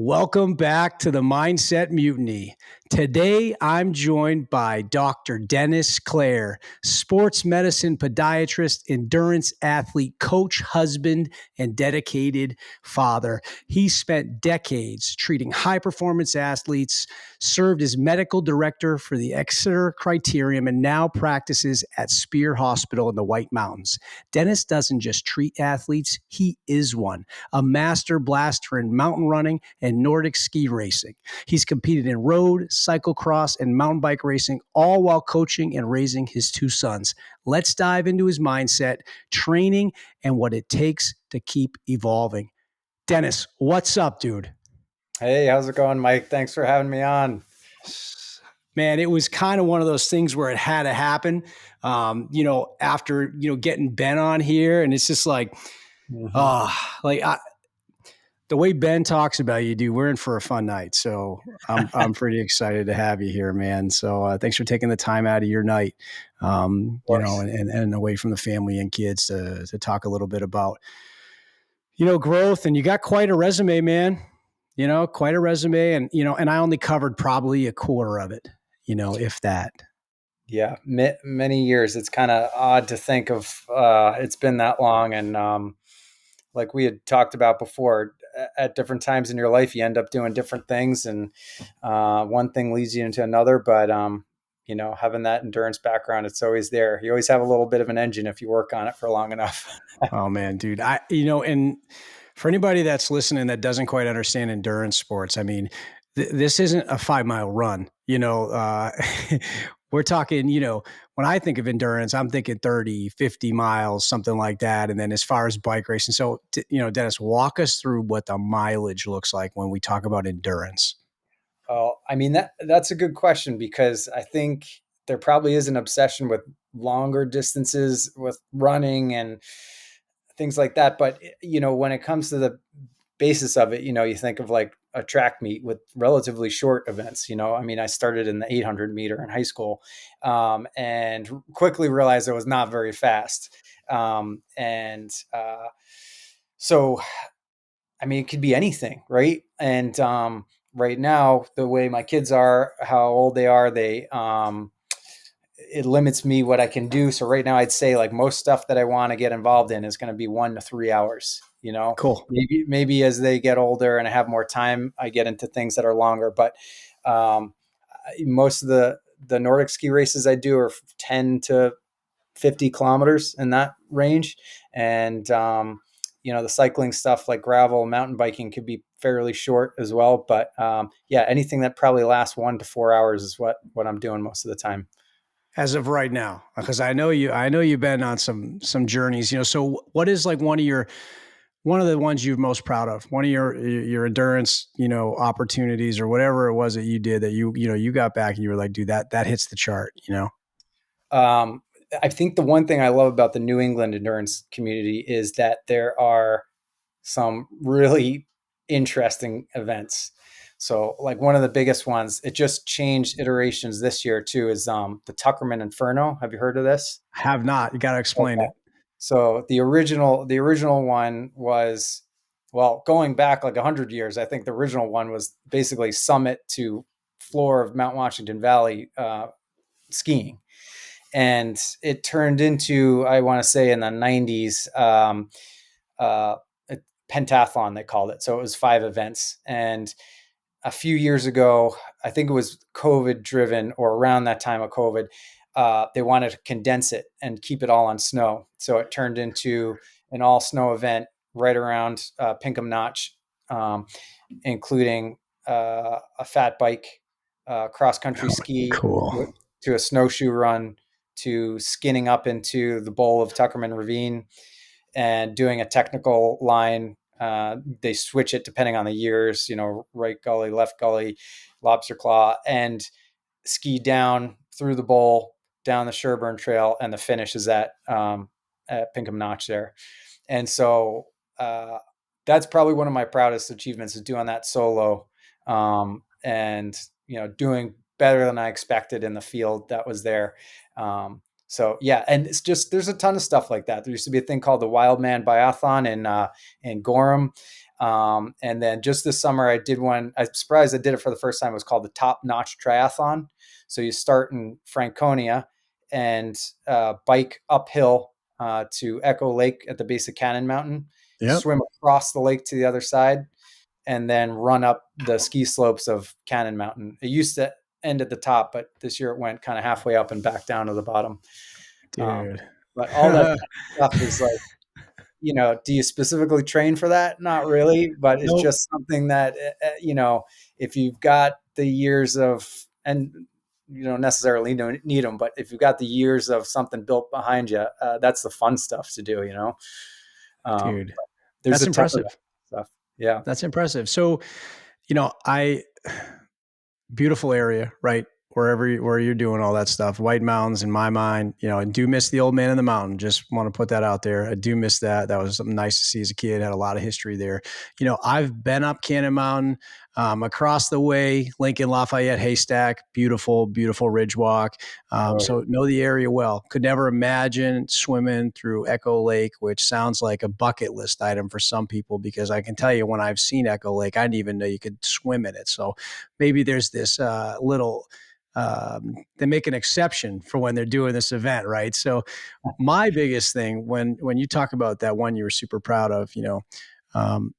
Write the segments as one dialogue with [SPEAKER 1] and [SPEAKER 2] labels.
[SPEAKER 1] Welcome back to the Mindset Mutiny. Today, I'm joined by Dr. Dennis Clare, sports medicine podiatrist, endurance athlete, coach, husband, and dedicated father. He spent decades treating high-performance athletes, served as medical director for the Exeter Criterium, and now practices at Spear Hospital in the White Mountains. Dennis doesn't just treat athletes, he is one, a master blaster in mountain running and Nordic ski racing. He's competed in road, cyclocross, and mountain bike racing, all while coaching and raising his two sons. Let's dive into his mindset, training, and what it takes to keep evolving. Dennis, what's up, dude?
[SPEAKER 2] Hey, how's it going, Mike? Thanks for having me on.
[SPEAKER 1] Man, it was kind of one of those things where it had to happen, after, getting Ben on here. And it's just like, the way Ben talks about you, dude, we're in for a fun night. So I'm pretty excited to have you here, man. So thanks for taking the time out of your night, and away from the family and kids to talk a little bit about, growth. And you got quite a resume, man, quite a resume. And, and I only covered probably a quarter of it, if that.
[SPEAKER 2] Yeah, many years. It's kind of odd to think of it's been that long. And like we had talked about before, at different times in your life, you end up doing different things, and one thing leads you into another. But having that endurance background, it's always there. You always have a little bit of an engine if you work on it for long enough.
[SPEAKER 1] Oh man, dude, and for anybody that's listening that doesn't quite understand endurance sports, I mean, this isn't a 5-mile run. We're talking, when I think of endurance, I'm thinking 30, 50 miles, something like that. And then as far as bike racing, so, Dennis, walk us through what the mileage looks like when we talk about endurance.
[SPEAKER 2] Oh, I mean, that's a good question, because I think there probably is an obsession with longer distances with running and things like that. But, when it comes to the basis of it, you think of like a track meet with relatively short events. I mean, I started in the 800 meter in high school, and quickly realized I was not very fast. So, I mean, it could be anything, right? And right now, the way my kids are, how old they are, it limits me what I can do. So right now, I'd say like most stuff that I want to get involved in is going to be 1 to 3 hours.
[SPEAKER 1] Cool.
[SPEAKER 2] Maybe as they get older and I have more time, I get into things that are longer. But most of the Nordic ski races I do are 10 to 50 kilometers in that range. And the cycling stuff like gravel, mountain biking could be fairly short as well. But anything that probably lasts 1 to 4 hours is what I'm doing most of the time.
[SPEAKER 1] As of right now, because I know you've been on some journeys, so what is like one of the ones you're most proud of, one of your endurance, opportunities or whatever it was that you did that you got back and you were like, dude, that hits the chart,
[SPEAKER 2] I think the one thing I love about the New England endurance community is that there are some really interesting events. So like one of the biggest ones, it just changed iterations this year too, is the Tuckerman Inferno. Have you heard of this?
[SPEAKER 1] Have not. You got to explain it.
[SPEAKER 2] So the original one was, well, going back like 100 years, I think the original one was basically summit to floor of Mount Washington Valley skiing. And it turned into, I want to say in the 90s, a pentathlon, they called it. So it was 5 events. And a few years ago, I think it was COVID driven, or around that time of COVID, they wanted to condense it and keep it all on snow. So it turned into an all snow event right around Pinkham Notch, including a fat bike, cross country ski,
[SPEAKER 1] cool,
[SPEAKER 2] to a snowshoe run, to skinning up into the bowl of Tuckerman Ravine and doing a technical line. They switch it depending on the years, right gully, left gully, lobster claw, and ski down through the bowl, down the Sherburne Trail, and the finish is at Pinkham Notch there. And so that's probably one of my proudest achievements, is doing that solo, and doing better than I expected in the field that was there. So yeah, and it's just, there's a ton of stuff like that. There used to be a thing called the Wildman Biathlon in Gorham. And then just this summer, I did one. I'm surprised I did it for the first time. It was called the Top Notch Triathlon. So you start in Franconia and bike uphill to Echo Lake at the base of Cannon Mountain,
[SPEAKER 1] Yep.
[SPEAKER 2] swim across the lake to the other side, and then run up the ski slopes of Cannon Mountain. It used to end at the top, but this year it went kind of halfway up and back down to the bottom. Um,
[SPEAKER 1] Dude.
[SPEAKER 2] but all that stuff is like, do you specifically train for that? Not really, but it's
[SPEAKER 1] Nope.
[SPEAKER 2] just something that, if you've got the years of, and you don't necessarily need them, but if you've got the years of something built behind you, that's the fun stuff to do.
[SPEAKER 1] Dude,
[SPEAKER 2] There's
[SPEAKER 1] that's
[SPEAKER 2] a ton of
[SPEAKER 1] impressive.
[SPEAKER 2] that stuff. Yeah.
[SPEAKER 1] That's impressive. So, I beautiful area, right? Where you're doing all that stuff, White Mountains in my mind, I do miss the old man in the mountain. Just want to put that out there. I do miss that. That was something nice to see as a kid. Had a lot of history there. I've been up Cannon Mountain, across the way, Lincoln, Lafayette, Haystack, beautiful, beautiful ridge walk. So know the area well. Could never imagine swimming through Echo Lake, which sounds like a bucket list item for some people, because I can tell you when I've seen Echo Lake, I didn't even know you could swim in it. So maybe there's this little they make an exception for when they're doing this event, right? So my biggest thing when you talk about that one you were super proud of, um,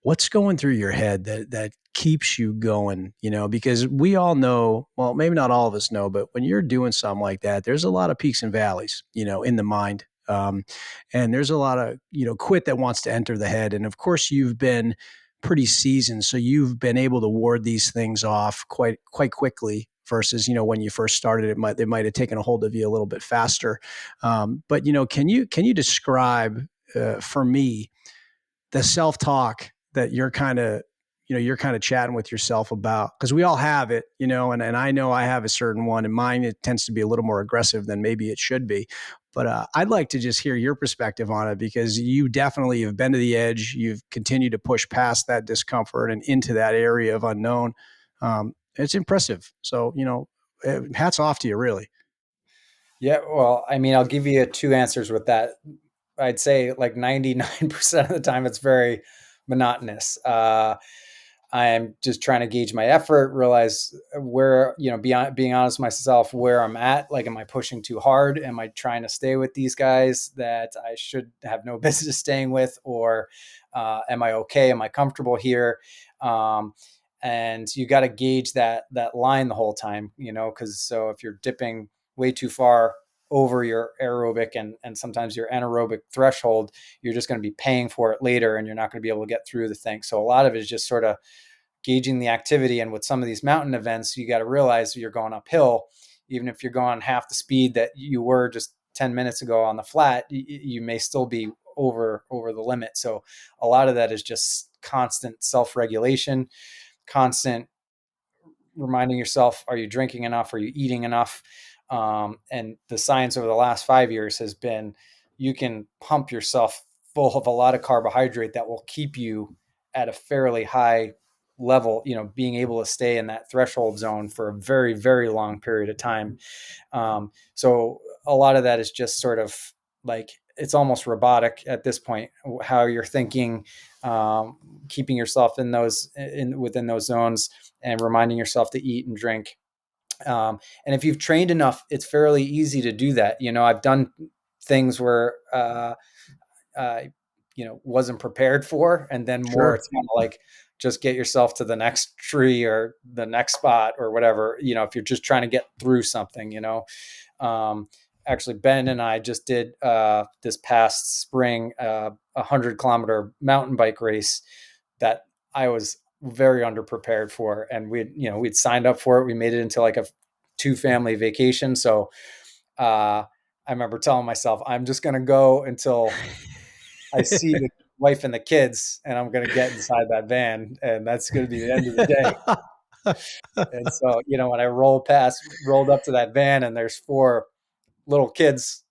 [SPEAKER 1] what's going through your head that keeps you going, because we all know, well, maybe not all of us know, but when you're doing something like that, there's a lot of peaks and valleys, in the mind. And there's a lot of, quit that wants to enter the head. And of course you've been pretty seasoned, so you've been able to ward these things off quite quickly versus, when you first started, it might have taken a hold of you a little bit faster. But, can you describe for me the self-talk that you're kind of chatting with yourself about, because we all have it, and I know I have a certain one, and mine, it tends to be a little more aggressive than maybe it should be. But I'd like to just hear your perspective on it, because you definitely have been to the edge. You've continued to push past that discomfort and into that area of unknown. It's impressive. So, hats off to you, really.
[SPEAKER 2] Yeah. Well, I mean, I'll give you two answers with that. I'd say like 99% of the time it's very monotonous. I'm just trying to gauge my effort, realize where, beyond being honest with myself, where I'm at. Like, am I pushing too hard? Am I trying to stay with these guys that I should have no business staying with? Or am I okay? Am I comfortable here? And you got to gauge that line the whole time, because so if you're dipping way too far over your aerobic and sometimes your anaerobic threshold, you're just going to be paying for it later, and you're not going to be able to get through the thing. So a lot of it is just sort of gauging the activity. And with some of these mountain events, you got to realize you're going uphill. Even if you're going half the speed that you were just 10 minutes ago on the flat, you may still be over the limit. So a lot of that is just constant self-regulation, constant reminding yourself, are you drinking enough? Are you eating enough? And the science over the last 5 years has been, you can pump yourself full of a lot of carbohydrate that will keep you at a fairly high level, being able to stay in that threshold zone for a very, very long period of time. So a lot of that is just sort of like, it's almost robotic at this point, how you're thinking, keeping yourself within those zones, and reminding yourself to eat and drink. And if you've trained enough, it's fairly easy to do that. I've done things where, wasn't prepared for, and then more,
[SPEAKER 1] Sure.
[SPEAKER 2] it's kind of like, just get yourself to the next tree or the next spot or whatever, if you're just trying to get through something. Um, Actually, Ben and I just did this past spring, 100-kilometer mountain bike race that I was very underprepared for, and we'd signed up for it. We made it into like a 2-family vacation. So I remember telling myself, I'm just going to go until I see the wife and the kids, and I'm going to get inside that van, and that's going to be the end of the day. And so, when I rolled up to that van, and there's 4 little kids,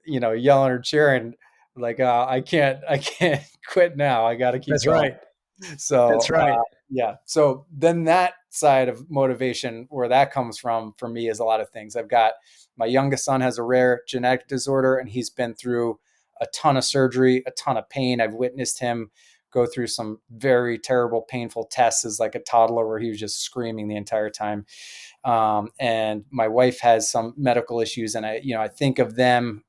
[SPEAKER 2] yelling or cheering, like, I can't quit now. I got to keep
[SPEAKER 1] That's
[SPEAKER 2] going.
[SPEAKER 1] right.
[SPEAKER 2] So,
[SPEAKER 1] That's right.
[SPEAKER 2] yeah. So then that side of motivation, where that comes from for me, is a lot of things. I've got, my youngest son has a rare genetic disorder, and he's been through a ton of surgery, a ton of pain. I've witnessed him go through some very terrible, painful tests as like a toddler where he was just screaming the entire time. And my wife has some medical issues, and I think of them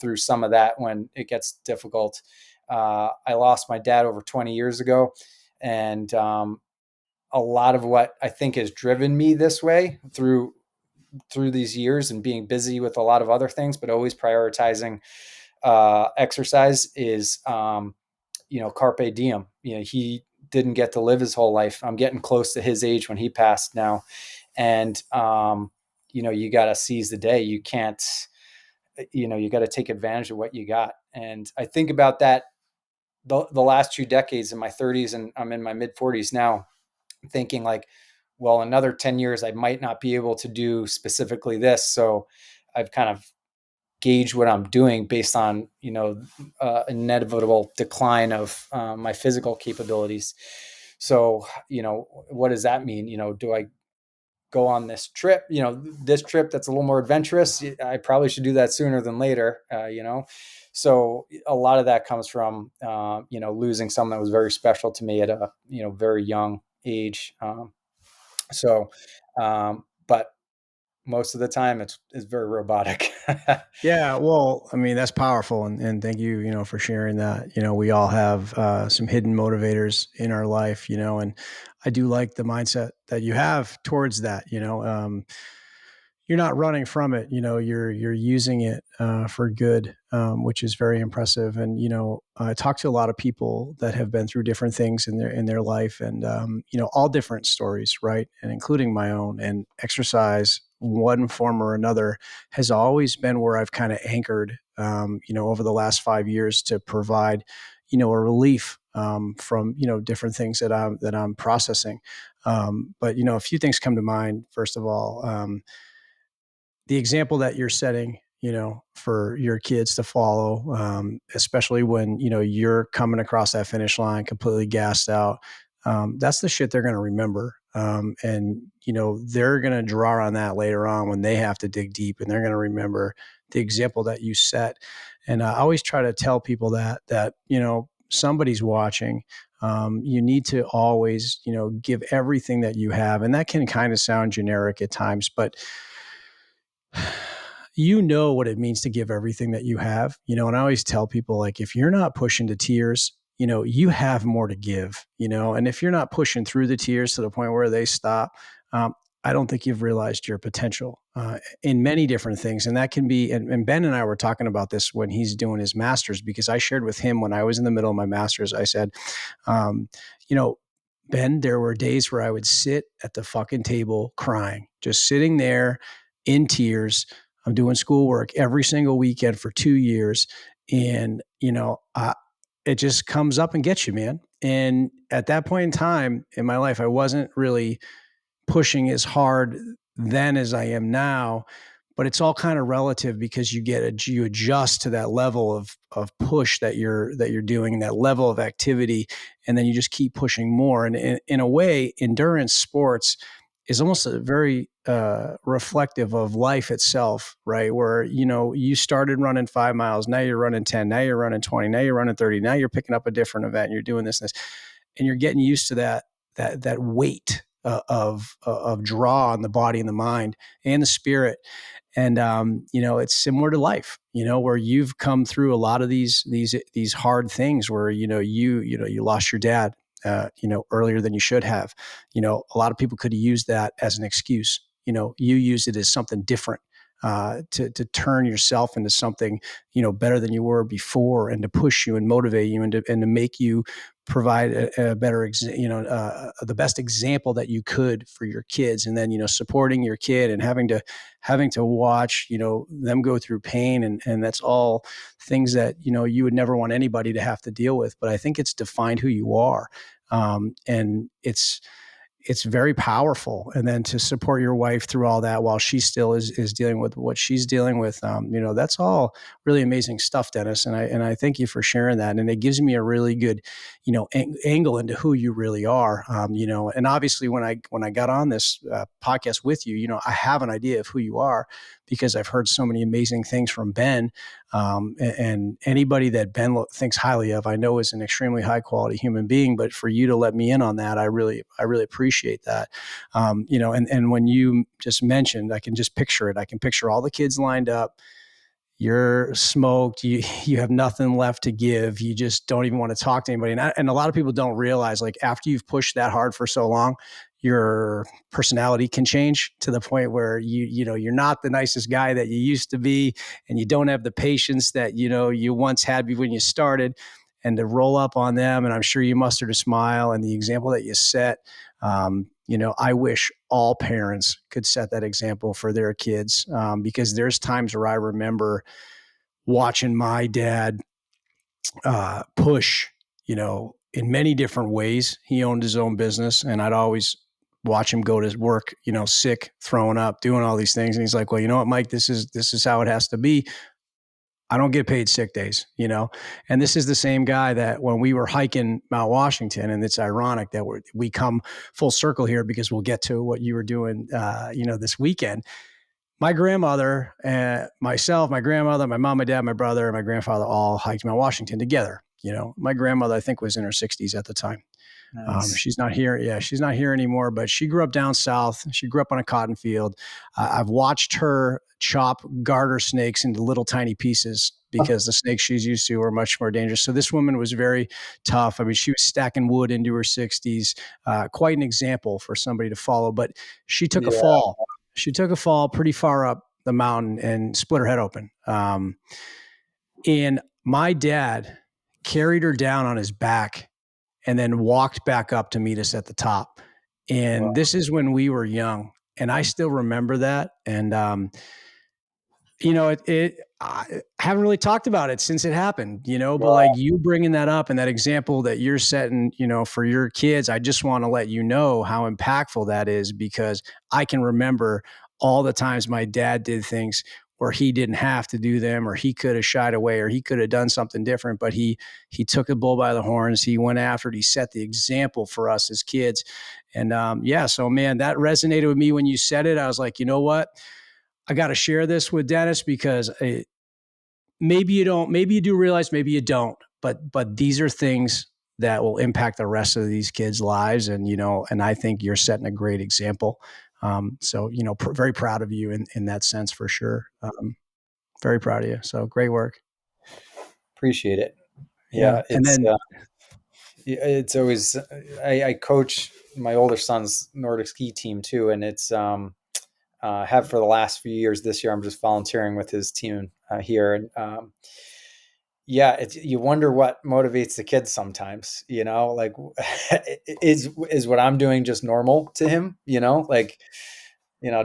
[SPEAKER 2] through some of that when it gets difficult. I lost my dad over 20 years ago, and a lot of what I think has driven me this way through these years and being busy with a lot of other things, but always prioritizing exercise is, carpe diem. He didn't get to live his whole life. I'm getting close to his age when he passed now. And, you got to seize the day. You can't, you got to take advantage of what you got. And I think about that the last 2 decades in my 30s, and I'm in my mid 40s now, thinking like, well, another 10 years, I might not be able to do specifically this. So I've kind of gauged what I'm doing based on, inevitable decline of my physical capabilities. So, what does that mean? Do I go on this trip, this trip that's a little more adventurous? I probably should do that sooner than later, So a lot of that comes from, losing someone that was very special to me at a, very young age. So, but most of the time it's very robotic.
[SPEAKER 1] Yeah, well, I mean, that's powerful. And thank you, for sharing that. We all have some hidden motivators in our life, and I do like the mindset that you have towards that. You're not running from it. You're using it for good, which is very impressive. And I talk to a lot of people that have been through different things in their life, and all different stories, right? And including my own. And exercise, one form or another, has always been where I've kind of anchored, over the last 5 years to provide, a relief from different things that I'm processing. But a few things come to mind. First of all, the example that you're setting, for your kids to follow, especially when, you're coming across that finish line completely gassed out. That's the shit they're going to remember. And, they're going to draw on that later on when they have to dig deep, and they're going to remember the example that you set. And I always try to tell people that, somebody's watching. You need to always, give everything that you have. And that can kind of sound generic at times, but you know what it means to give everything that you have, and I always tell people, like, if you're not pushing to tears, you have more to give, and if you're not pushing through the tears to the point where they stop, I don't think you've realized your potential in many different things. And that can be, and Ben and I were talking about this when he's doing his master's, because I shared with him when I was in the middle of my master's, I said, um, Ben, there were days where I would sit at the fucking table crying, just sitting there in tears. I'm doing schoolwork every single weekend for 2 years. And, it just comes up and gets you, man. And at that point in time in my life, I wasn't really pushing as hard then as I am now, but it's all kind of relative, because you adjust to that level of push that you're doing, and that level of activity, and then you just keep pushing more. And in a way, endurance sports is almost a very reflective of life itself, right? Where you started running 5 miles, now you're running 10, now you're running 20, now you're running 30, now you're picking up a different event, and you're doing this and this, and you're getting used to that weight of draw on the body and the mind and the spirit. And it's similar to life, where you've come through a lot of these hard things, where you lost your dad earlier than you should have. A lot of people could have used that as an excuse. You used it as something different, to turn yourself into something better than you were before, and to push you and motivate you, and to make you provide a better the best example that you could for your kids. And then supporting your kid and having to watch them go through pain, and that's all things that you would never want anybody to have to deal with. But I think it's defined who you are, and it's very powerful. And then to support your wife through all that while she still is dealing with what she's dealing with, that's all really amazing stuff, Dennis. And I thank you for sharing that. And it gives me a really good, angle into who you really are. And obviously when I got on this podcast with you, I have an idea of who you are, because I've heard so many amazing things from Ben. And anybody that Ben thinks highly of, I know is an extremely high quality human being. But for you to let me in on that, I really appreciate that. And when you just mentioned, I can just picture it. I can picture all the kids lined up. You're smoked. You have nothing left to give. You just don't even want to talk to anybody. And a lot of people don't realize, like, after you've pushed that hard for so long, your personality can change to the point where you're not the nicest guy that you used to be, and you don't have the patience that you once had when you started. And to roll up on them, and I'm sure you mustered a smile, and the example that you set. I wish all parents could set that example for their kids, because there's times where I remember watching my dad push, in many different ways. He owned his own business, and I'd always watch him go to work, sick, throwing up, doing all these things. And he's like, well, you know what, Mike, this is how it has to be. I don't get paid sick days, and this is the same guy that when we were hiking Mount Washington, and it's ironic that we come full circle here because we'll get to what you were doing, this weekend. My grandmother and myself, my grandmother, my mom, my dad, my brother, and my grandfather all hiked Mount Washington together. My grandmother, I think, was in her 60s at the time.
[SPEAKER 2] Nice.
[SPEAKER 1] She's not here. Yeah, she's not here anymore, but she grew up down south. She grew up on a cotton field. I've watched her chop garter snakes into little tiny pieces because the snakes she's used to are much more dangerous. So this woman was very tough. I mean, she was stacking wood into her 60s, quite an example for somebody to follow. But she took a fall. She took a fall pretty far up the mountain and split her head open. And my dad carried her down on his back and then walked back up to meet us at the top. And this is when we were young. And I still remember that. And, I haven't really talked about it since it happened, but like you bringing that up and that example that you're setting, for your kids, I just want to let you know how impactful that is, because I can remember all the times my dad did things where he didn't have to do them, or he could have shied away, or he could have done something different, but he took the bull by the horns. He went after it. He set the example for us as kids. And so man, that resonated with me when you said it. I was like, you know what? I got to share this with Dennis, because maybe you do realize, maybe you don't, but these are things that will impact the rest of these kids' lives. And, and I think you're setting a great example. So, very proud of you in that sense, for sure. Very proud of you. So great work.
[SPEAKER 2] Appreciate it.
[SPEAKER 1] Yeah.
[SPEAKER 2] It's always, I coach my older son's Nordic ski team too. And it's, have for the last few years. This year, I'm just volunteering with his team here. And you wonder what motivates the kids sometimes, like is what I'm doing just normal to him,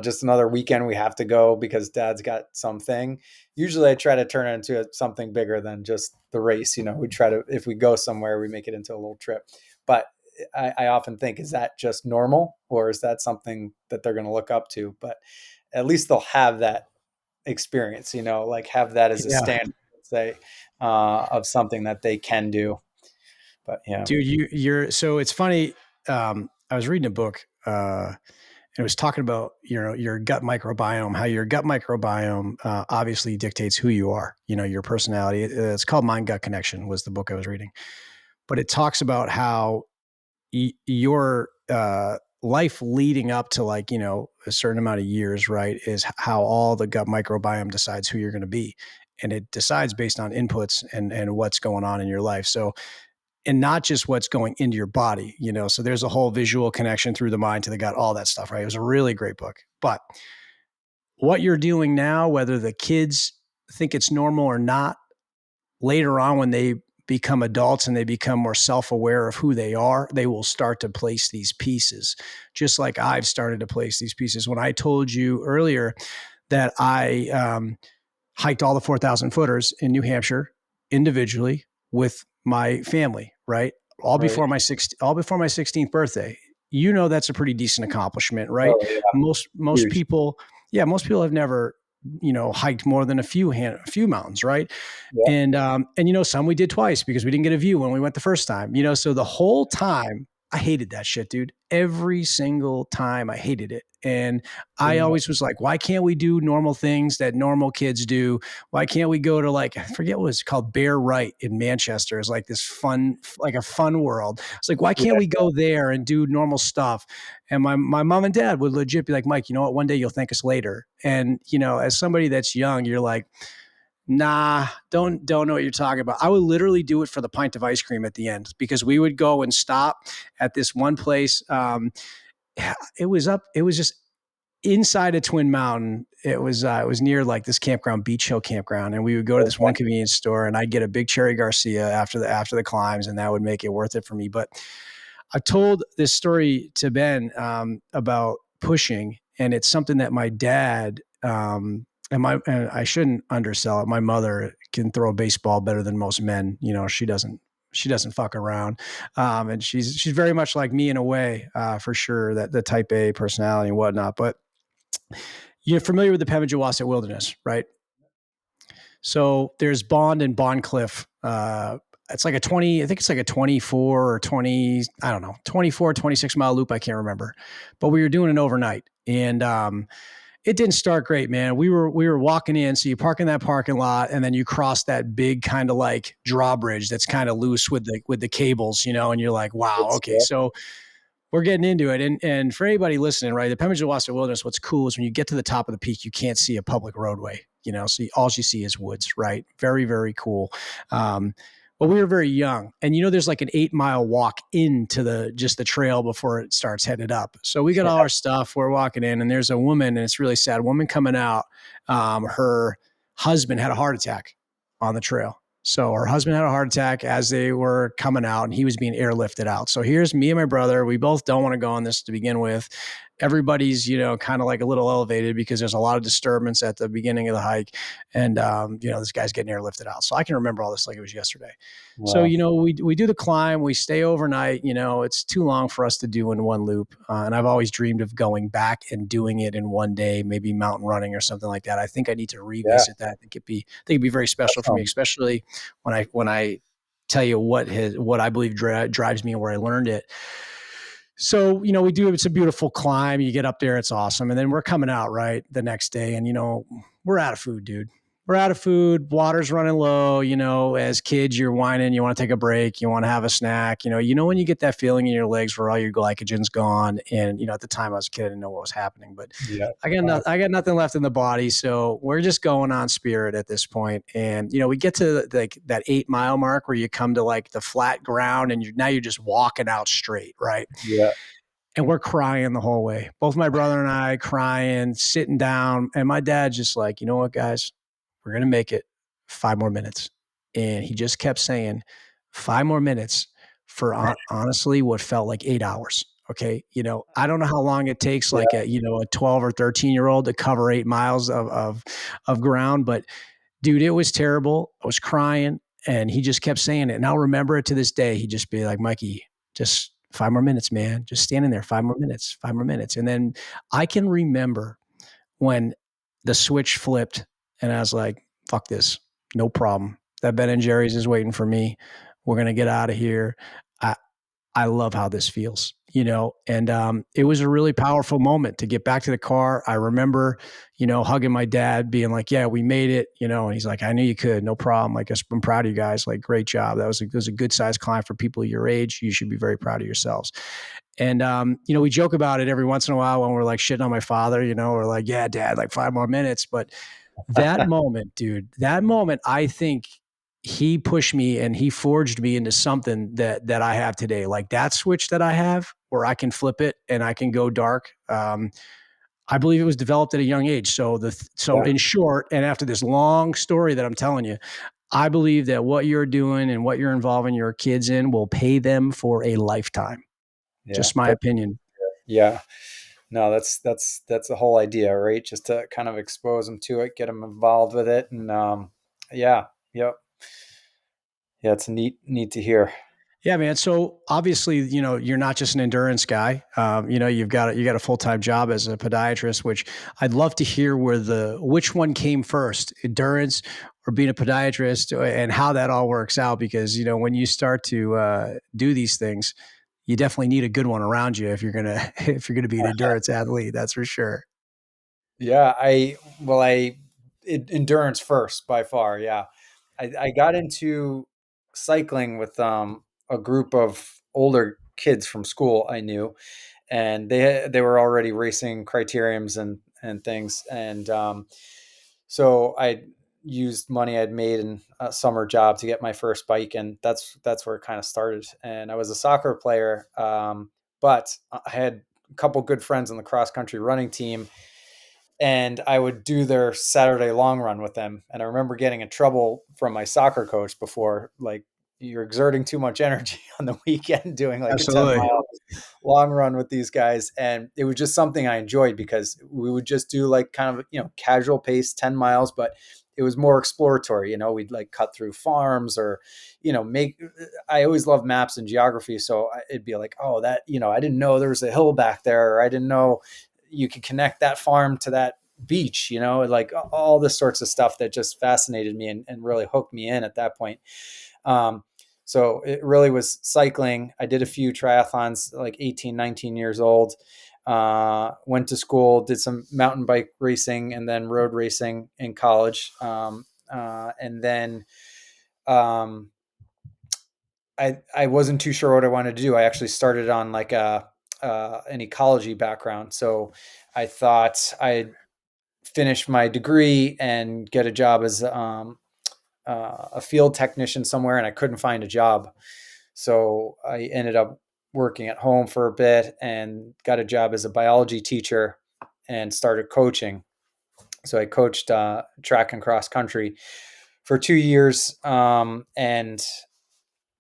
[SPEAKER 2] just another weekend we have to go because dad's got something. Usually I try to turn it into something bigger than just the race. We try to, if we go somewhere, we make it into a little trip. But I often think, is that just normal, or is that something that they're going to look up to? But at least they'll have that experience, like have that as a standard, say, of something that they can do. But yeah,
[SPEAKER 1] dude, so it's funny. I was reading a book, and it was talking about, your gut microbiome, how your gut microbiome obviously dictates who you are, your personality. It's called Mind Gut Connection, was the book I was reading. But it talks about how your life leading up to a certain amount of years, right, is how all the gut microbiome decides who you're going to be. And it decides based on inputs and what's going on in your life. So, and not just what's going into your body, so there's a whole visual connection through the mind to the gut, all that stuff, right? It was a really great book. But what you're doing now, whether the kids think it's normal or not, later on when they become adults and they become more self-aware of who they are, they will start to place these pieces, just like I've started to place these pieces. When I told you earlier that I hiked all the 4,000 footers in New Hampshire individually with my family, right? All before my 16th birthday. That's a pretty decent accomplishment, right?
[SPEAKER 2] Oh, yeah.
[SPEAKER 1] Most people have never, hiked more than a few mountains, right? Yeah. And some we did twice because we didn't get a view when we went the first time, so the whole time I hated that shit, dude. Every single time I hated it. And I
[SPEAKER 2] Yeah.
[SPEAKER 1] always was like, why can't we do normal things that normal kids do? Why can't we go to like, I forget what it's called, Bear Right in Manchester. It's like this fun, like a fun world. It's like, why can't
[SPEAKER 2] Yeah.
[SPEAKER 1] we go there and do normal stuff? And my mom and dad would legit be like, Mike, you know what? One day you'll thank us later. And, you know, as somebody that's young, you're like, nah, don't know what you're talking about. I would literally do it for the pint of ice cream at the end because we would go and stop at this one place. It was just inside of Twin Mountain. It was near like this campground, Beach Hill campground, and we would go to this one convenience store, and I'd get a big cherry Garcia after the climbs, and that would make it worth it for me. But I told this story to Ben about pushing, and it's something that my dad and I shouldn't undersell it. My mother can throw a baseball better than most men. You know, she doesn't fuck around, and she's very much like me in a way, for sure. That the Type A personality and whatnot. But you're familiar with the Pemigewasset Wilderness, right? So there's Bond and Bond Cliff. It's like a 20, I think it's like a 24 or 20, I don't know, 24, 26 mile loop. I can't remember, but we were doing it overnight, and it didn't start great, man. We were walking in, so you park in that parking lot, and then you cross that big kind of like drawbridge that's kind of loose with the cables, you know, and you're like, wow, okay, so we're getting into it. And for anybody listening, right, the Pemigewasset Wilderness, what's cool is when you get to the top of the peak, you can't see a public roadway, you know, so all you see is woods, right? Very, very cool. But we were very young, and you know, there's like an 8 mile walk into just the trail before it starts headed up. So we got all our stuff. We're walking in, and there's a woman, and it's really sad. Woman coming out. Her husband had a heart attack on the trail. So her husband had a heart attack as they were coming out, and he was being airlifted out. So here's me and my brother. We both don't want to go on this to begin with. Everybody's, you know, kind of like a little elevated because there's a lot of disturbance at the beginning of the hike. And, you know, this guy's getting airlifted out. So I can remember all this like it was yesterday. Wow. So, you know, we do the climb, we stay overnight. You know, it's too long for us to do in one loop. And I've always dreamed of going back and doing it in one day, maybe mountain running or something like that. I think I need to revisit that. I think it'd be very special for me, especially when I tell you what I believe drives me and where I learned it. So, you know, it's a beautiful climb. You get up there, it's awesome. And then we're coming out, right, the next day. And, you know, we're out of food, dude. We're out of food. Water's running low. You know, as kids, you're whining. You want to take a break. You want to have a snack. You know, when you get that feeling in your legs where all your glycogen's gone. And, you know, at the time I was a kid, I didn't know what was happening. But I got nothing left in the body. So we're just going on spirit at this point. And, you know, we get to like that 8 mile mark where you come to like the flat ground, and now you're just walking out straight, right?
[SPEAKER 2] Yeah.
[SPEAKER 1] And we're crying the whole way. Both my brother and I crying, sitting down. And my dad just like, you know what, guys, we're going to make it 5 more minutes. And he just kept saying 5 more minutes for honestly what felt like 8 hours. Okay. You know, I don't know how long it takes like a 12 or 13-year-old to cover 8 miles of ground, but dude, it was terrible. I was crying, and he just kept saying it. And I'll remember it to this day. He'd just be like, Mikey, just 5 more minutes, man. Just standing there, 5 more minutes, 5 more minutes. And then I can remember when the switch flipped, and I was like, fuck this. No problem. That Ben and Jerry's is waiting for me. We're going to get out of here. I love how this feels, you know, and it was a really powerful moment to get back to the car. I remember, you know, hugging my dad, being like, yeah, we made it, you know, and he's like, I knew you could, no problem. Like, I'm proud of you guys. Like, great job. That was a good sized climb for people your age. You should be very proud of yourselves. And, you know, we joke about it every once in a while when we're like shitting on my father, you know, we're like, yeah, dad, like 5 more minutes. But that moment, dude, I think he pushed me and he forged me into something that I have today. Like that switch that I have where I can flip it and I can go dark. I believe it was developed at a young age. So in short, and after this long story that I'm telling you, I believe that what you're doing and what you're involving your kids in will pay them for a lifetime. Yeah, just my opinion.
[SPEAKER 2] Yeah. No, that's the whole idea, right? Just to kind of expose them to it, get them involved with it. And yeah. It's neat to hear.
[SPEAKER 1] Yeah, man. So obviously, you know, you're not just an endurance guy. You know, you got a full-time job as a podiatrist, which I'd love to hear which one came first, endurance or being a podiatrist, and how that all works out. Because, you know, when you start to do these things, you definitely need a good one around you if you're gonna if you're gonna be an endurance athlete. That's for sure.
[SPEAKER 2] Yeah, endurance first by far. Yeah, I got into cycling with a group of older kids from school I knew, and they were already racing criteriums and things, and so I used money I'd made in a summer job to get my first bike, and that's where it kind of started. And I was a soccer player, but I had a couple good friends on the cross country running team, and I would do their Saturday long run with them. And I remember getting in trouble from my soccer coach before, like, you're exerting too much energy on the weekend doing like a 10
[SPEAKER 1] Absolutely.
[SPEAKER 2] mile long run with these guys. And it was just something I enjoyed because we would just do like kind of, casual pace 10 miles, but it was more exploratory. We'd like cut through farms or, I always loved maps and geography. So it'd be like, oh, that, I didn't know there was a hill back there. Or I didn't know you could connect that farm to that beach, like all this sorts of stuff that just fascinated me and really hooked me in at that point. Um, so it really was cycling. I did a few triathlons, like 18, 19 years old. Went to school, did some mountain bike racing and then road racing in college. And then I wasn't too sure what I wanted to do. I actually started on like an ecology background. So I thought I'd finish my degree and get a job as a field technician somewhere, and I couldn't find a job. So I ended up working at home for a bit and got a job as a biology teacher and started coaching. So I coached track and cross country for 2 years. And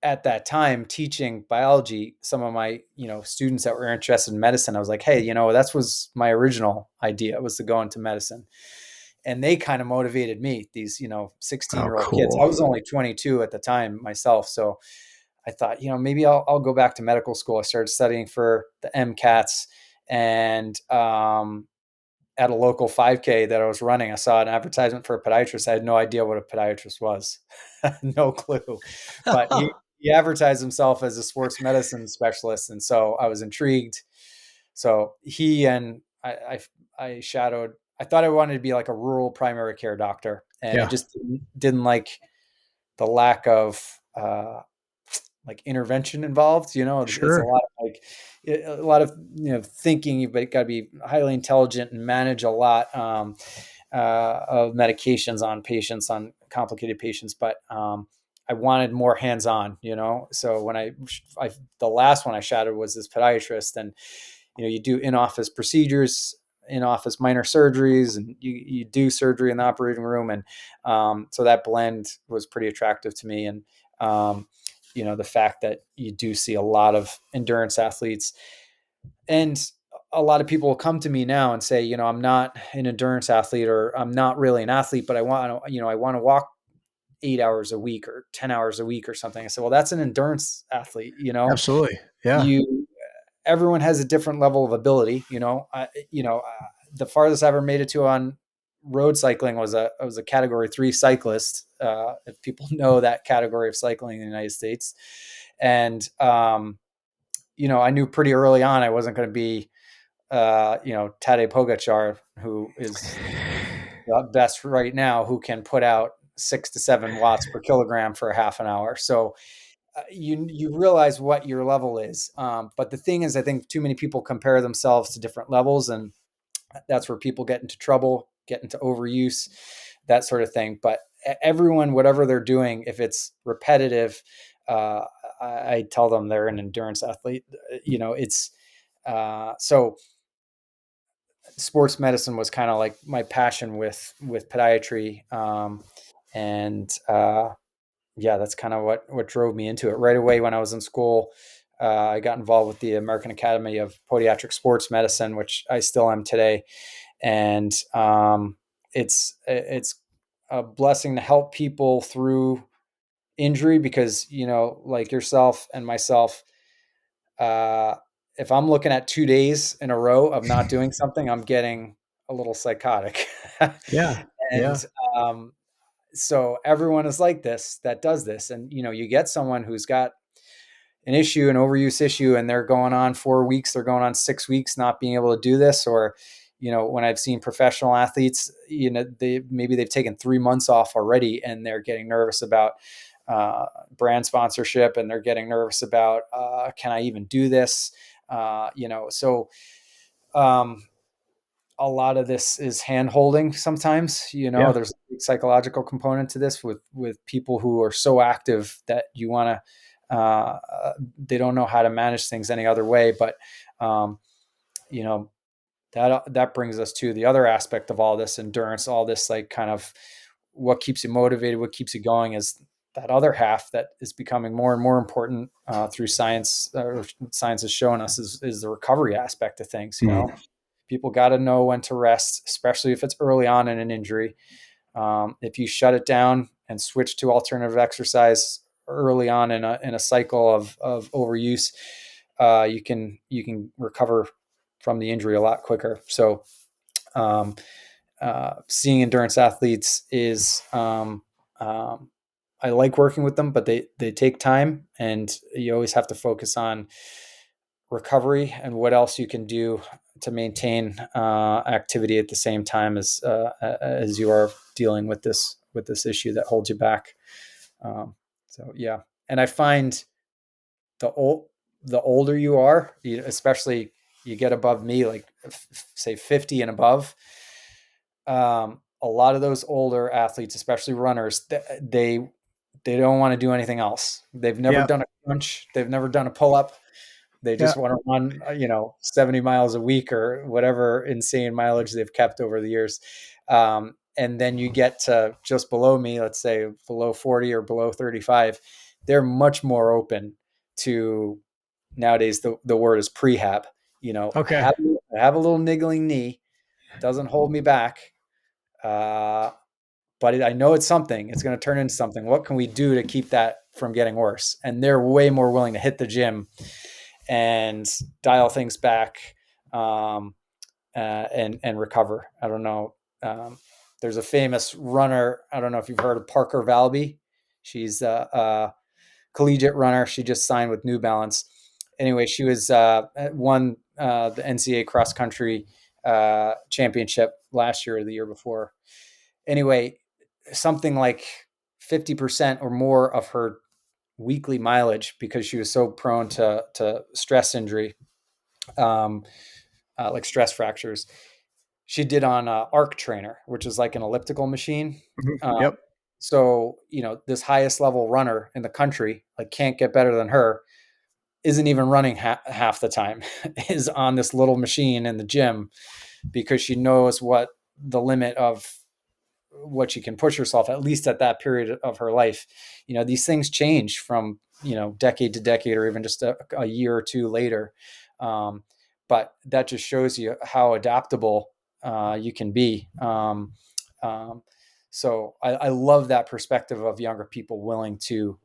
[SPEAKER 2] at that time, teaching biology, some of my students that were interested in medicine, I was like, hey, that was my original idea, was to go into medicine. And they kind of motivated me, these 16-year-old
[SPEAKER 1] Oh,
[SPEAKER 2] year old kids. I
[SPEAKER 1] cool.
[SPEAKER 2] was only 22 at the time myself, so I thought, maybe I'll go back to medical school. I started studying for the MCATs, and at a local 5K that I was running, I saw an advertisement for a podiatrist. I had no idea what a podiatrist was. No clue. But he advertised himself as a sports medicine specialist. And so I was intrigued. So he and I shadowed, I thought I wanted to be like a rural primary care doctor. And I
[SPEAKER 1] Yeah,
[SPEAKER 2] just didn't like the lack of like intervention involved. It's a
[SPEAKER 1] sure.
[SPEAKER 2] lot of like a lot of thinking. You've got to be highly intelligent and manage a lot of medications on patients, on complicated patients. But I wanted more hands-on. So when the last one I shadowed was this podiatrist, and you do in-office procedures, in-office minor surgeries, and you do surgery in the operating room. And so that blend was pretty attractive to me. And the fact that you do see a lot of endurance athletes, and a lot of people will come to me now and say, I'm not an endurance athlete, or I'm not really an athlete, but I want to walk 8 hours a week or 10 hours a week or something. I said, well, that's an endurance athlete.
[SPEAKER 1] Absolutely. Yeah.
[SPEAKER 2] You Everyone has a different level of ability. The farthest I ever made it to on road cycling was a category 3 cyclist. If people know that category of cycling in the United States. And, I knew pretty early on I wasn't going to be, Tadej Pogacar, who is the best right now, who can put out 6 to 7 watts per kilogram for a half an hour. So you realize what your level is. But the thing is, I think too many people compare themselves to different levels, and that's where people get into trouble, get into overuse, that sort of thing. But everyone, whatever they're doing, if it's repetitive, I tell them they're an endurance athlete. It's so sports medicine was kind of like my passion with podiatry, and yeah, that's kind of what drove me into it right away. When I was in school, I got involved with the American Academy of Podiatric Sports Medicine, which I still am today. And it's a blessing to help people through injury, because like yourself and myself, uh, if I'm looking at 2 days in a row of not doing something, I'm getting a little psychotic.
[SPEAKER 1] Yeah. Yeah.
[SPEAKER 2] And so everyone is like this, that does this. And you get someone who's got an issue, an overuse issue, and they're going on 4 weeks, they're going on 6 weeks, not being able to do this. Or, when I've seen professional athletes, they've taken 3 months off already, and they're getting nervous about brand sponsorship, and they're getting nervous about, can I even do this? So a lot of this is hand holding sometimes.
[SPEAKER 1] Yeah.
[SPEAKER 2] There's a big psychological component to this with people who are so active that you want to, they don't know how to manage things any other way. But, you know, that brings us to the other aspect of all this endurance, all this, like, kind of what keeps you motivated, what keeps you going, is that other half that is becoming more and more important through science. Science has shown us is the recovery aspect of things. People got to know when to rest, especially if it's early on in an injury. If you shut it down and switch to alternative exercise early on in a cycle of overuse, you can recover from the injury a lot quicker. So, seeing endurance athletes is, I like working with them, but they take time, and you always have to focus on recovery and what else you can do to maintain activity at the same time as you are dealing with this issue that holds you back. So yeah, and I find the older you are, especially you get above me, like say 50 and above, a lot of those older athletes, especially runners, they don't want to do anything else. They've never
[SPEAKER 1] Yeah.
[SPEAKER 2] done a crunch. They've never done a pull up. They
[SPEAKER 1] Yeah.
[SPEAKER 2] just want to run, 70 miles a week or whatever insane mileage they've kept over the years. And then you get to just below me, let's say below 40 or below 35. They're much more open to, nowadays, the word is prehab.
[SPEAKER 1] Okay.
[SPEAKER 2] Have a little niggling knee, doesn't hold me back. But I know it's something. It's going to turn into something. What can we do to keep that from getting worse? And they're way more willing to hit the gym and dial things back, and recover. I don't know. There's a famous runner. I don't know if you've heard of Parker Valby. She's a collegiate runner. She just signed with New Balance. Anyway, she was won the NCAA cross country championship last year or the year before. Anyway, something like 50% or more of her weekly mileage, because she was so prone to stress injury, like stress fractures, she did on Arc Trainer, which is like an elliptical machine. Uh,
[SPEAKER 1] Yep.
[SPEAKER 2] so, this highest level runner in the country, like, can't get better than her, isn't even running half the time, is on this little machine in the gym, because she knows what the limit of what she can push herself, at least at that period of her life. These things change from, decade to decade, or even just a year or two later. But that just shows you how adaptable you can be. So I love that perspective of younger people willing to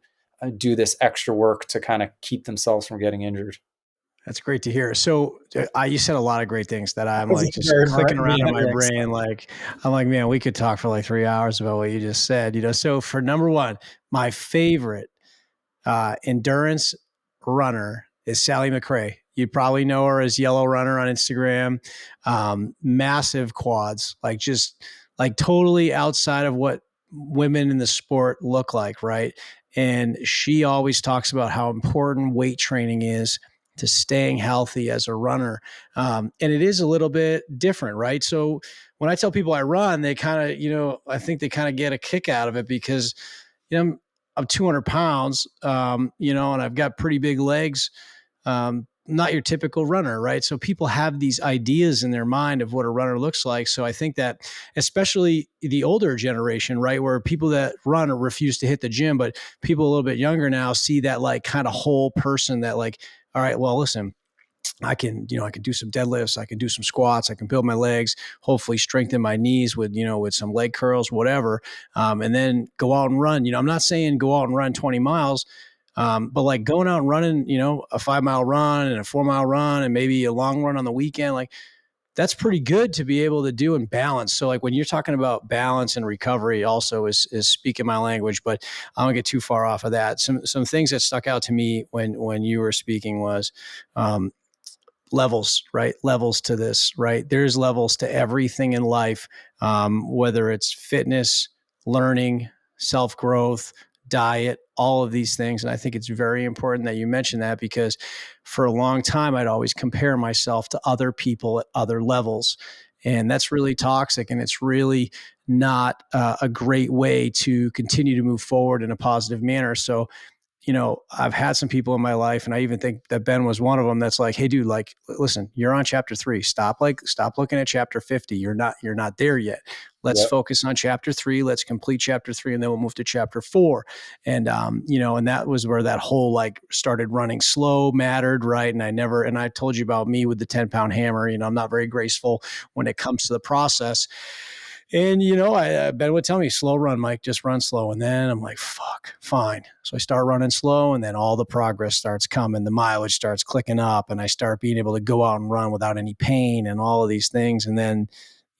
[SPEAKER 2] do this extra work to kind of keep themselves from getting injured.
[SPEAKER 1] That's great to hear. So you said a lot of great things that I'm
[SPEAKER 2] This
[SPEAKER 1] like
[SPEAKER 2] is
[SPEAKER 1] just
[SPEAKER 2] very
[SPEAKER 1] clicking around in my
[SPEAKER 2] meandering.
[SPEAKER 1] brain. Like, I'm like, man, we could talk for like 3 hours about what you just said, So for number one, my favorite endurance runner is Sally McRae. You probably know her as Yellow Runner on Instagram. Massive quads, like just like totally outside of what women in the sport look like, right? And she always talks about how important weight training is to staying healthy as a runner. And it is a little bit different, right? So when I tell people I run, they kind of, I think they kind of get a kick out of it because, I'm 200 pounds, and I've got pretty big legs. Not your typical runner, right? So people have these ideas in their mind of what a runner looks like. So I think that especially the older generation, right, where people that run or refuse to hit the gym, but people a little bit younger now see that like kind of whole person that like, all right, well, listen, I can do some deadlifts, I can do some squats, I can build my legs, hopefully strengthen my knees with, with some leg curls, whatever. And then go out and run. I'm not saying go out and run 20 miles, but like going out and running, a 5 mile run and a 4 mile run and maybe a long run on the weekend, like that's pretty good to be able to do in balance. So like when you're talking about balance and recovery also is speaking my language, but I don't get too far off of that. Some things that stuck out to me when you were speaking was levels, right? Levels to this, right? There's levels to everything in life, whether it's fitness, learning, self growth, diet, all of these things. And I think it's very important that you mention that because for a long time, I'd always compare myself to other people at other levels. And that's really toxic. And it's really not a great way to continue to move forward in a positive manner. So, I've had some people in my life, and I even think that Ben was one of them. That's like, hey, dude, like, listen, you're on chapter 3. Stop looking at chapter 50. You're not there yet. Let's
[SPEAKER 2] Yep.
[SPEAKER 1] focus on chapter 3. Let's complete chapter 3, and then we'll move to chapter 4. And and that was where that whole like started running slow mattered, right? And I told you about me with the 10-pound hammer. I'm not very graceful when it comes to the process. And, Ben would tell me, slow run, Mike, just run slow. And then I'm like, fuck, fine. So I start running slow, and then all the progress starts coming. The mileage starts clicking up, and I start being able to go out and run without any pain and all of these things. And then,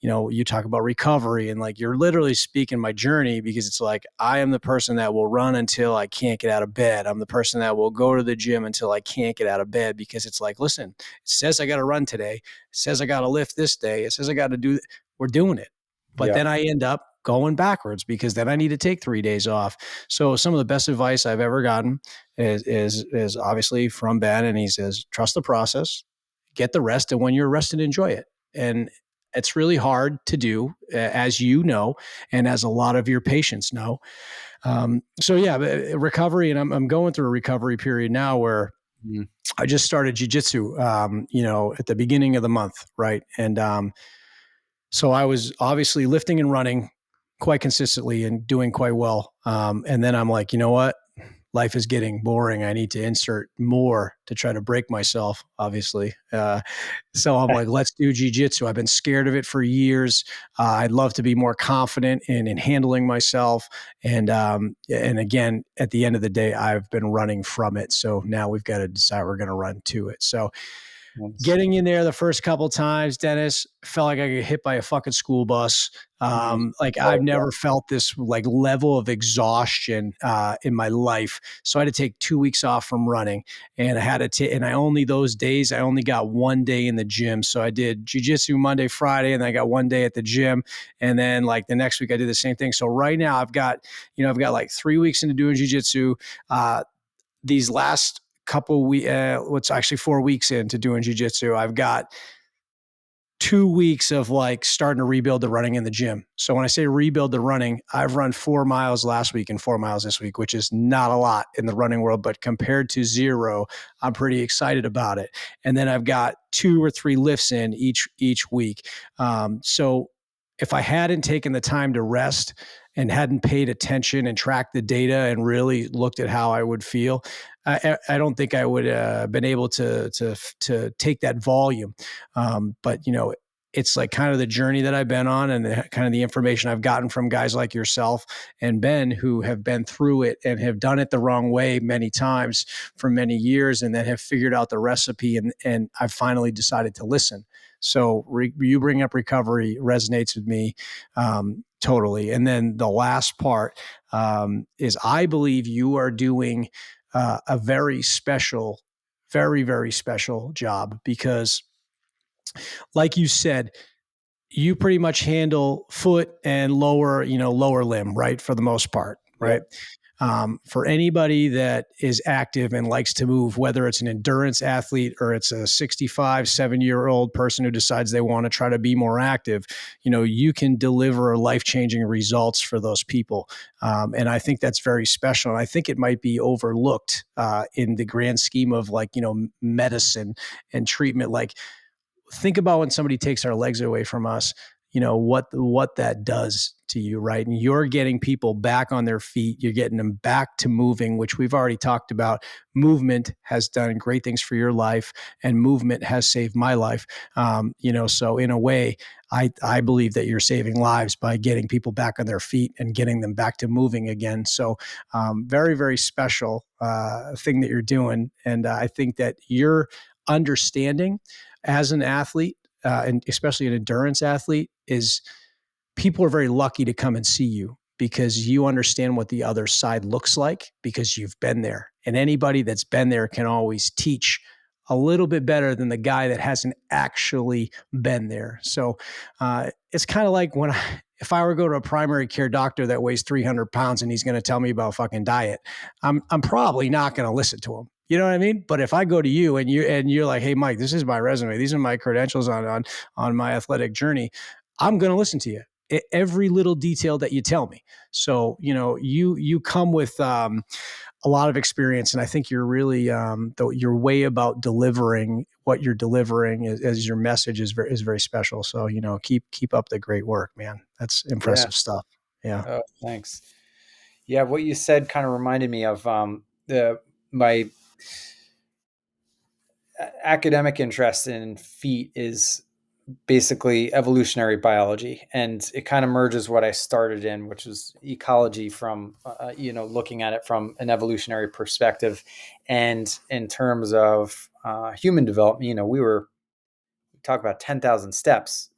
[SPEAKER 1] you talk about recovery, and like, you're literally speaking my journey, because it's like, I am the person that will run until I can't get out of bed. I'm the person that will go to the gym until I can't get out of bed, because it's like, listen, it says I got to run today. It says I got to lift this day. It says I got to do, we're doing it. But
[SPEAKER 2] Yeah.
[SPEAKER 1] then I end up going backwards, because then I need to take 3 days off. So some of the best advice I've ever gotten is obviously from Ben, and he says, trust the process, get the rest, and when you're rested, enjoy it. And it's really hard to do, as you know, and as a lot of your patients know. So yeah, recovery, and I'm going through a recovery period now where I just started jujitsu, at the beginning of the month, right? And so I was obviously lifting and running quite consistently and doing quite well. And then I'm like, you know what? Life is getting boring. I need to insert more to try to break myself, obviously. So I'm like, let's do jujitsu. I've been scared of it for years. I'd love to be more confident in handling myself. And again, at the end of the day, I've been running from it. So now we've got to decide we're going to run to it. So getting in there the first couple times, Dennis, felt like I got hit by a fucking school bus. Like I've never felt this like level of exhaustion in my life. So I had to take 2 weeks off from running, and I had to and I only those days I only got 1 day in the gym. So I did jujitsu Monday, Friday, and then I got 1 day at the gym, and then like the next week I did the same thing. So right now I've got like 3 weeks into doing jujitsu. These last couple weeks, what's actually 4 weeks into doing jujitsu, I've got 2 weeks of like starting to rebuild the running in the gym. So when I say rebuild the running, I've run 4 miles last week and 4 miles this week, which is not a lot in the running world, but compared to 0, I'm pretty excited about it. And then I've got 2 or 3 lifts in each week. So if I hadn't taken the time to rest and hadn't paid attention and tracked the data and really looked at how I would feel, I don't think I would have been able to take that volume. But it's like kind of the journey that I've been on, and kind of the information I've gotten from guys like yourself and Ben, who have been through it and have done it the wrong way many times for many years, and then have figured out the recipe. And I've finally decided to listen. So you bring up recovery resonates with me totally. And then the last part is I believe you are doing a very special, very, very special job, because like you said, you pretty much handle foot and lower limb, right? For the most part, right?
[SPEAKER 2] Yep.
[SPEAKER 1] For anybody that is active and likes to move, whether it's an endurance athlete or it's a 65, 7-year-old person who decides they want to try to be more active, you can deliver life-changing results for those people. And I think that's very special. And I think it might be overlooked in the grand scheme of medicine and treatment. Like, think about when somebody takes our legs away from us, what that does to you, right? And you're getting people back on their feet. You're getting them back to moving, which we've already talked about. Movement has done great things for your life, and movement has saved my life. So in a way, I believe that you're saving lives by getting people back on their feet and getting them back to moving again. So very, very special thing that you're doing. And I think that you're understanding as an athlete and especially an endurance athlete, is people are very lucky to come and see you because you understand what the other side looks like because you've been there. And anybody that's been there can always teach a little bit better than the guy that hasn't actually been there. So it's kind of like if I were to go to a primary care doctor that weighs 300 pounds and he's going to tell me about fucking diet, I'm probably not going to listen to him. You know what I mean? But if I go to you and you're like, hey, Mike, this is my resume. These are my credentials on my athletic journey. I'm going to listen to you. Every little detail that you tell me. So, you come with a lot of experience, and I think you're really your way about delivering what you're delivering as your message is very special. So, keep up the great work, man. That's
[SPEAKER 2] Yeah.
[SPEAKER 1] impressive stuff. Yeah.
[SPEAKER 2] Oh, thanks. Yeah, what you said kind of reminded me of my academic interest in feet is basically evolutionary biology, and it kind of merges what I started in, which was ecology, from looking at it from an evolutionary perspective, and in terms of human development. We talk about 10,000 steps.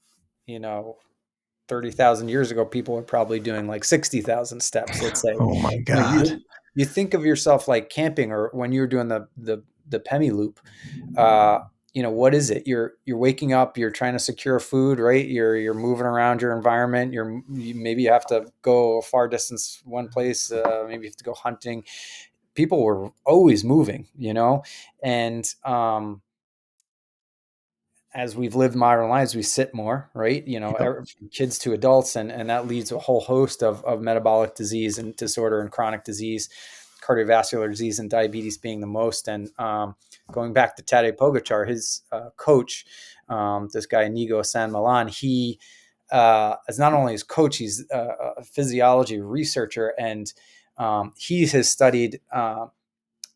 [SPEAKER 2] 30,000 years ago, people were probably doing like 60,000 steps, let's say.
[SPEAKER 1] Oh my
[SPEAKER 2] You know,
[SPEAKER 1] God.
[SPEAKER 2] you think of yourself like camping, or when you were doing the Pemi loop. Uh, what is it? You're waking up, you're trying to secure food, right? You're moving around your environment. Maybe you have to go a far distance one place. Maybe you have to go hunting. People were always moving, and as we've lived modern lives, we sit more, right?
[SPEAKER 1] Yep.
[SPEAKER 2] From kids to adults, and that leads to a whole host of metabolic disease and disorder and chronic disease, cardiovascular disease, and diabetes being the most. And going back to Tadej Pogacar, his coach, this guy Inigo San Milan, he is not only his coach, he's a physiology researcher, and he has studied how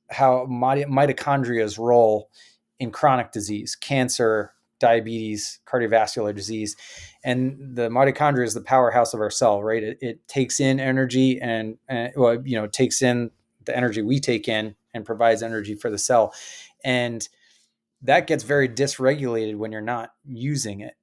[SPEAKER 2] mitochondria's role in chronic disease, cancer, diabetes, cardiovascular disease. And the mitochondria is the powerhouse of our cell, right? It takes in energy it takes in the energy we take in and provides energy for the cell. And that gets very dysregulated when you're not using it.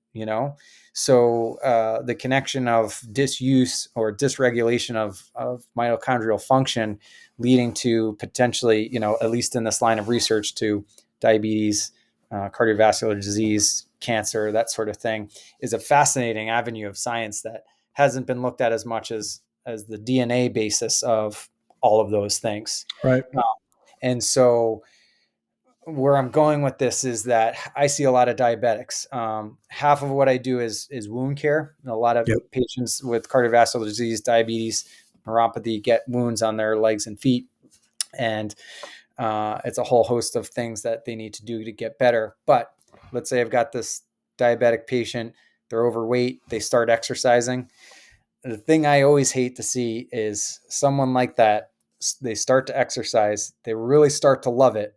[SPEAKER 2] So the connection of disuse or dysregulation of mitochondrial function leading to potentially, at least in this line of research, to diabetes, cardiovascular disease, cancer, that sort of thing, is a fascinating avenue of science that hasn't been looked at as much as the DNA basis of all of those things.
[SPEAKER 1] Right.
[SPEAKER 2] And so where I'm going with this is that I see a lot of diabetics. Half of what I do is wound care. A lot of
[SPEAKER 1] Yep.
[SPEAKER 2] patients with cardiovascular disease, diabetes, neuropathy get wounds on their legs and feet. And it's a whole host of things that they need to do to get better. But let's say I've got this diabetic patient, they're overweight, they start exercising. The thing I always hate to see is someone like that, they start to exercise, they really start to love it,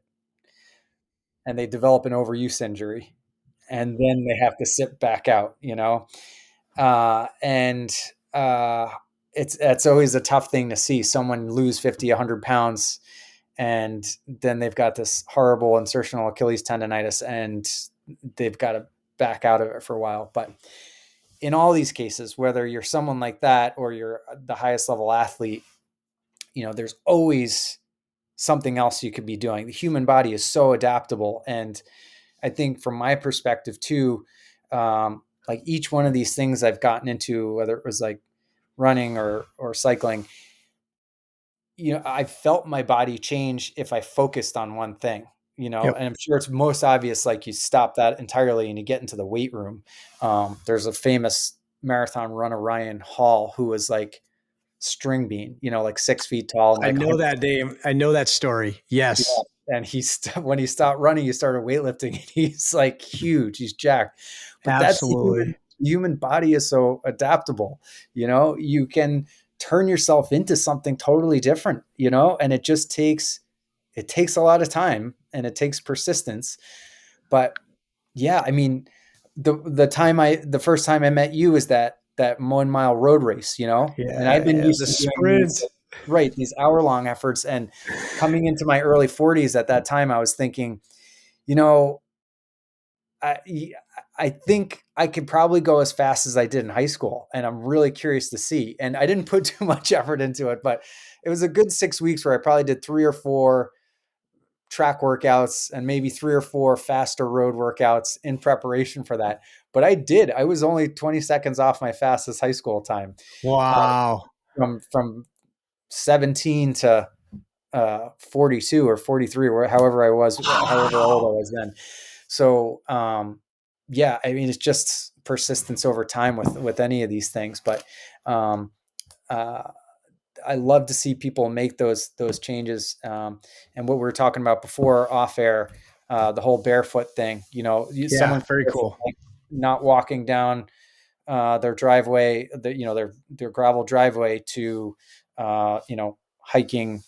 [SPEAKER 2] and they develop an overuse injury, and then they have to sit back out. And it's always a tough thing to see someone lose 50, 100 pounds, and then they've got this horrible insertional Achilles tendonitis, and they've got to back out of it for a while. But in all these cases, whether you're someone like that or you're the highest level athlete, there's always something else you could be doing. The human body is so adaptable. And I think from my perspective too, like each one of these things I've gotten into, whether it was like running or cycling, I felt my body change if I focused on one thing,
[SPEAKER 1] Yep.
[SPEAKER 2] and I'm sure it's most obvious, like you stop that entirely and you get into the weight room. There's a famous marathon runner, Ryan Hall, who was like string bean, like 6 feet tall and
[SPEAKER 1] I
[SPEAKER 2] like
[SPEAKER 1] know that name. I know that story.
[SPEAKER 2] yeah.
[SPEAKER 1] Yes.
[SPEAKER 2] And when he stopped running, he started weightlifting, and he's like huge. He's jacked. But that's the
[SPEAKER 1] Absolutely.
[SPEAKER 2] human body is so adaptable. You can turn yourself into something totally different, and it takes a lot of time and it takes persistence. But yeah, I mean, the first time I met you is that 1 mile road race, and I've been
[SPEAKER 1] Yeah.
[SPEAKER 2] used
[SPEAKER 1] The
[SPEAKER 2] to doing these,
[SPEAKER 1] sprint.
[SPEAKER 2] right, these hour-long efforts. And coming into my early 40s, at that time I was thinking, you know, I I think I could probably go as fast as I did in high school, and I'm really curious to see. And I didn't put too much effort into it, but it was a good 6 weeks where I probably did 3 or 4 track workouts and maybe 3 or 4 faster road workouts in preparation for that. But I was only 20 seconds off my fastest high school time, uh,
[SPEAKER 1] Wow.
[SPEAKER 2] from 17 to 42 or 43, or however old I
[SPEAKER 1] Wow.
[SPEAKER 2] was then. So, yeah, I mean, it's just persistence over time with any of these things. But um, uh, I love to see people make those changes. And what we were talking about before off air, the whole barefoot thing.
[SPEAKER 1] Yeah,
[SPEAKER 2] Someone
[SPEAKER 1] very
[SPEAKER 2] barefoot,
[SPEAKER 1] cool.
[SPEAKER 2] like, not walking down their driveway, their gravel driveway to hiking,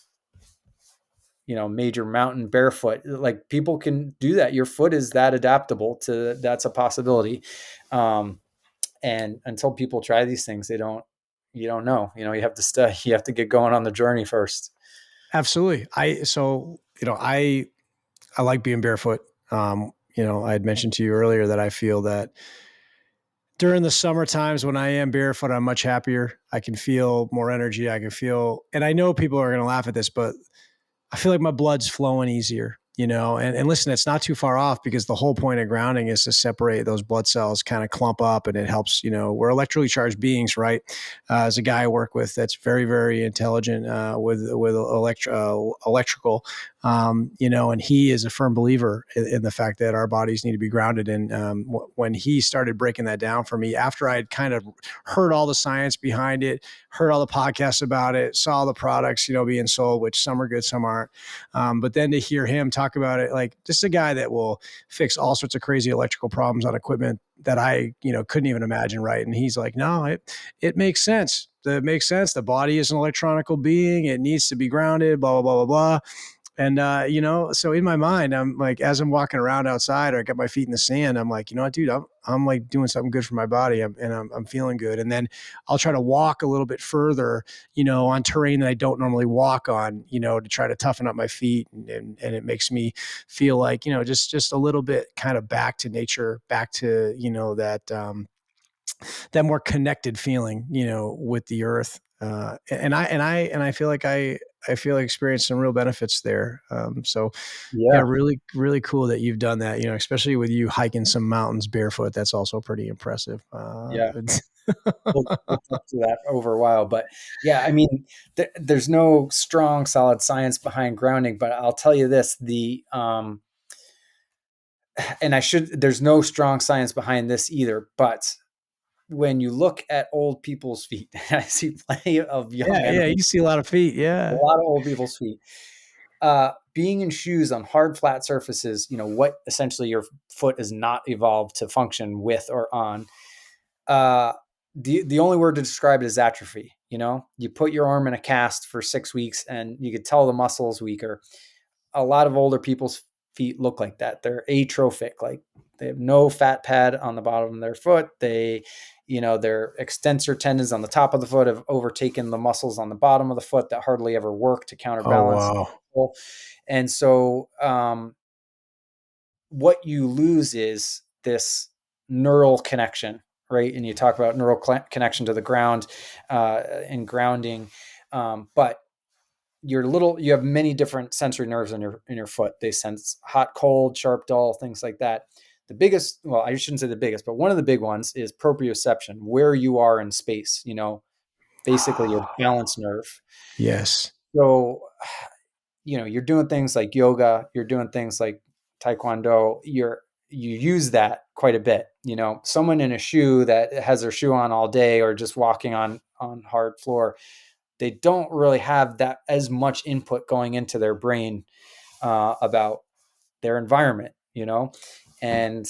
[SPEAKER 2] major mountain barefoot. Like, people can do that. Your foot is that adaptable to that's a possibility. Um, and until people try these things, you don't know. You have to study. You have to get going on the journey first.
[SPEAKER 1] Absolutely. I like being barefoot. I had mentioned to you earlier that I feel that during the summer times when I am barefoot, I'm much happier. I can feel more energy. And I know people are going to laugh at this, but I feel like my blood's flowing easier, and listen, it's not too far off because the whole point of grounding is to separate those blood cells, kind of clump up, and it helps, we're electrically charged beings, right? As a guy I work with that's very, very intelligent with electrical, and he is a firm believer in the fact that our bodies need to be grounded. And when he started breaking that down for me, after I had kind of heard all the science behind it, heard all the podcasts about it, saw the products, being sold, which some are good, some aren't. But then to hear him talk about it, like, just a guy that will fix all sorts of crazy electrical problems on equipment that I, couldn't even imagine. Right. And he's like, no, it makes sense. It makes sense. The body is an electronical being. It needs to be grounded, blah, blah, blah, blah, blah. And, so in my mind, I'm like, as I'm walking around outside or I got my feet in the sand, I'm like, you know what, dude, I'm like doing something good for my body. I'm feeling good. And then I'll try to walk a little bit further, on terrain that I don't normally walk on, to try to toughen up my feet. And it makes me feel like, just a little bit kind of back to nature, back to, that more connected feeling, with the earth. And I feel like I feel like experienced some real benefits there. So yeah,
[SPEAKER 2] Yeah.
[SPEAKER 1] really, really cool that you've done that, especially with you hiking some mountains barefoot. That's also pretty impressive.
[SPEAKER 2] Yeah. We'll talk to that over a while, but yeah, I mean, there's no strong, solid science behind grounding, but I'll tell you this, there's no strong science behind this either, but when you look at old people's feet, I see plenty of young
[SPEAKER 1] Yeah.
[SPEAKER 2] and
[SPEAKER 1] Yeah.
[SPEAKER 2] old,
[SPEAKER 1] You see a lot of feet.
[SPEAKER 2] a
[SPEAKER 1] Yeah.
[SPEAKER 2] lot of old people's feet. Being in shoes on hard, flat surfaces, what essentially your foot is not evolved to function with or on. Uh, the only word to describe it is atrophy. You put your arm in a cast for 6 weeks, and you could tell the muscle is weaker. A lot of older people's feet look like that. They're atrophic, like they have no fat pad on the bottom of their foot. Their extensor tendons on the top of the foot have overtaken the muscles on the bottom of the foot that hardly ever work to
[SPEAKER 1] Oh,
[SPEAKER 2] counterbalance.
[SPEAKER 1] wow.
[SPEAKER 2] And so, what you lose is this neural connection, right? And you talk about neural connection to the ground, and grounding. But you have many different sensory nerves in your foot. They sense hot, cold, sharp, dull, things like that. The biggest, well, I shouldn't say the biggest, but one of the big ones is proprioception, where you are in space, basically your balance nerve.
[SPEAKER 1] Yes.
[SPEAKER 2] So, you're doing things like yoga, you're doing things like taekwondo, you use that quite a bit. Someone in a shoe that has their shoe on all day or just walking on hard floor, they don't really have that as much input going into their brain about their environment, and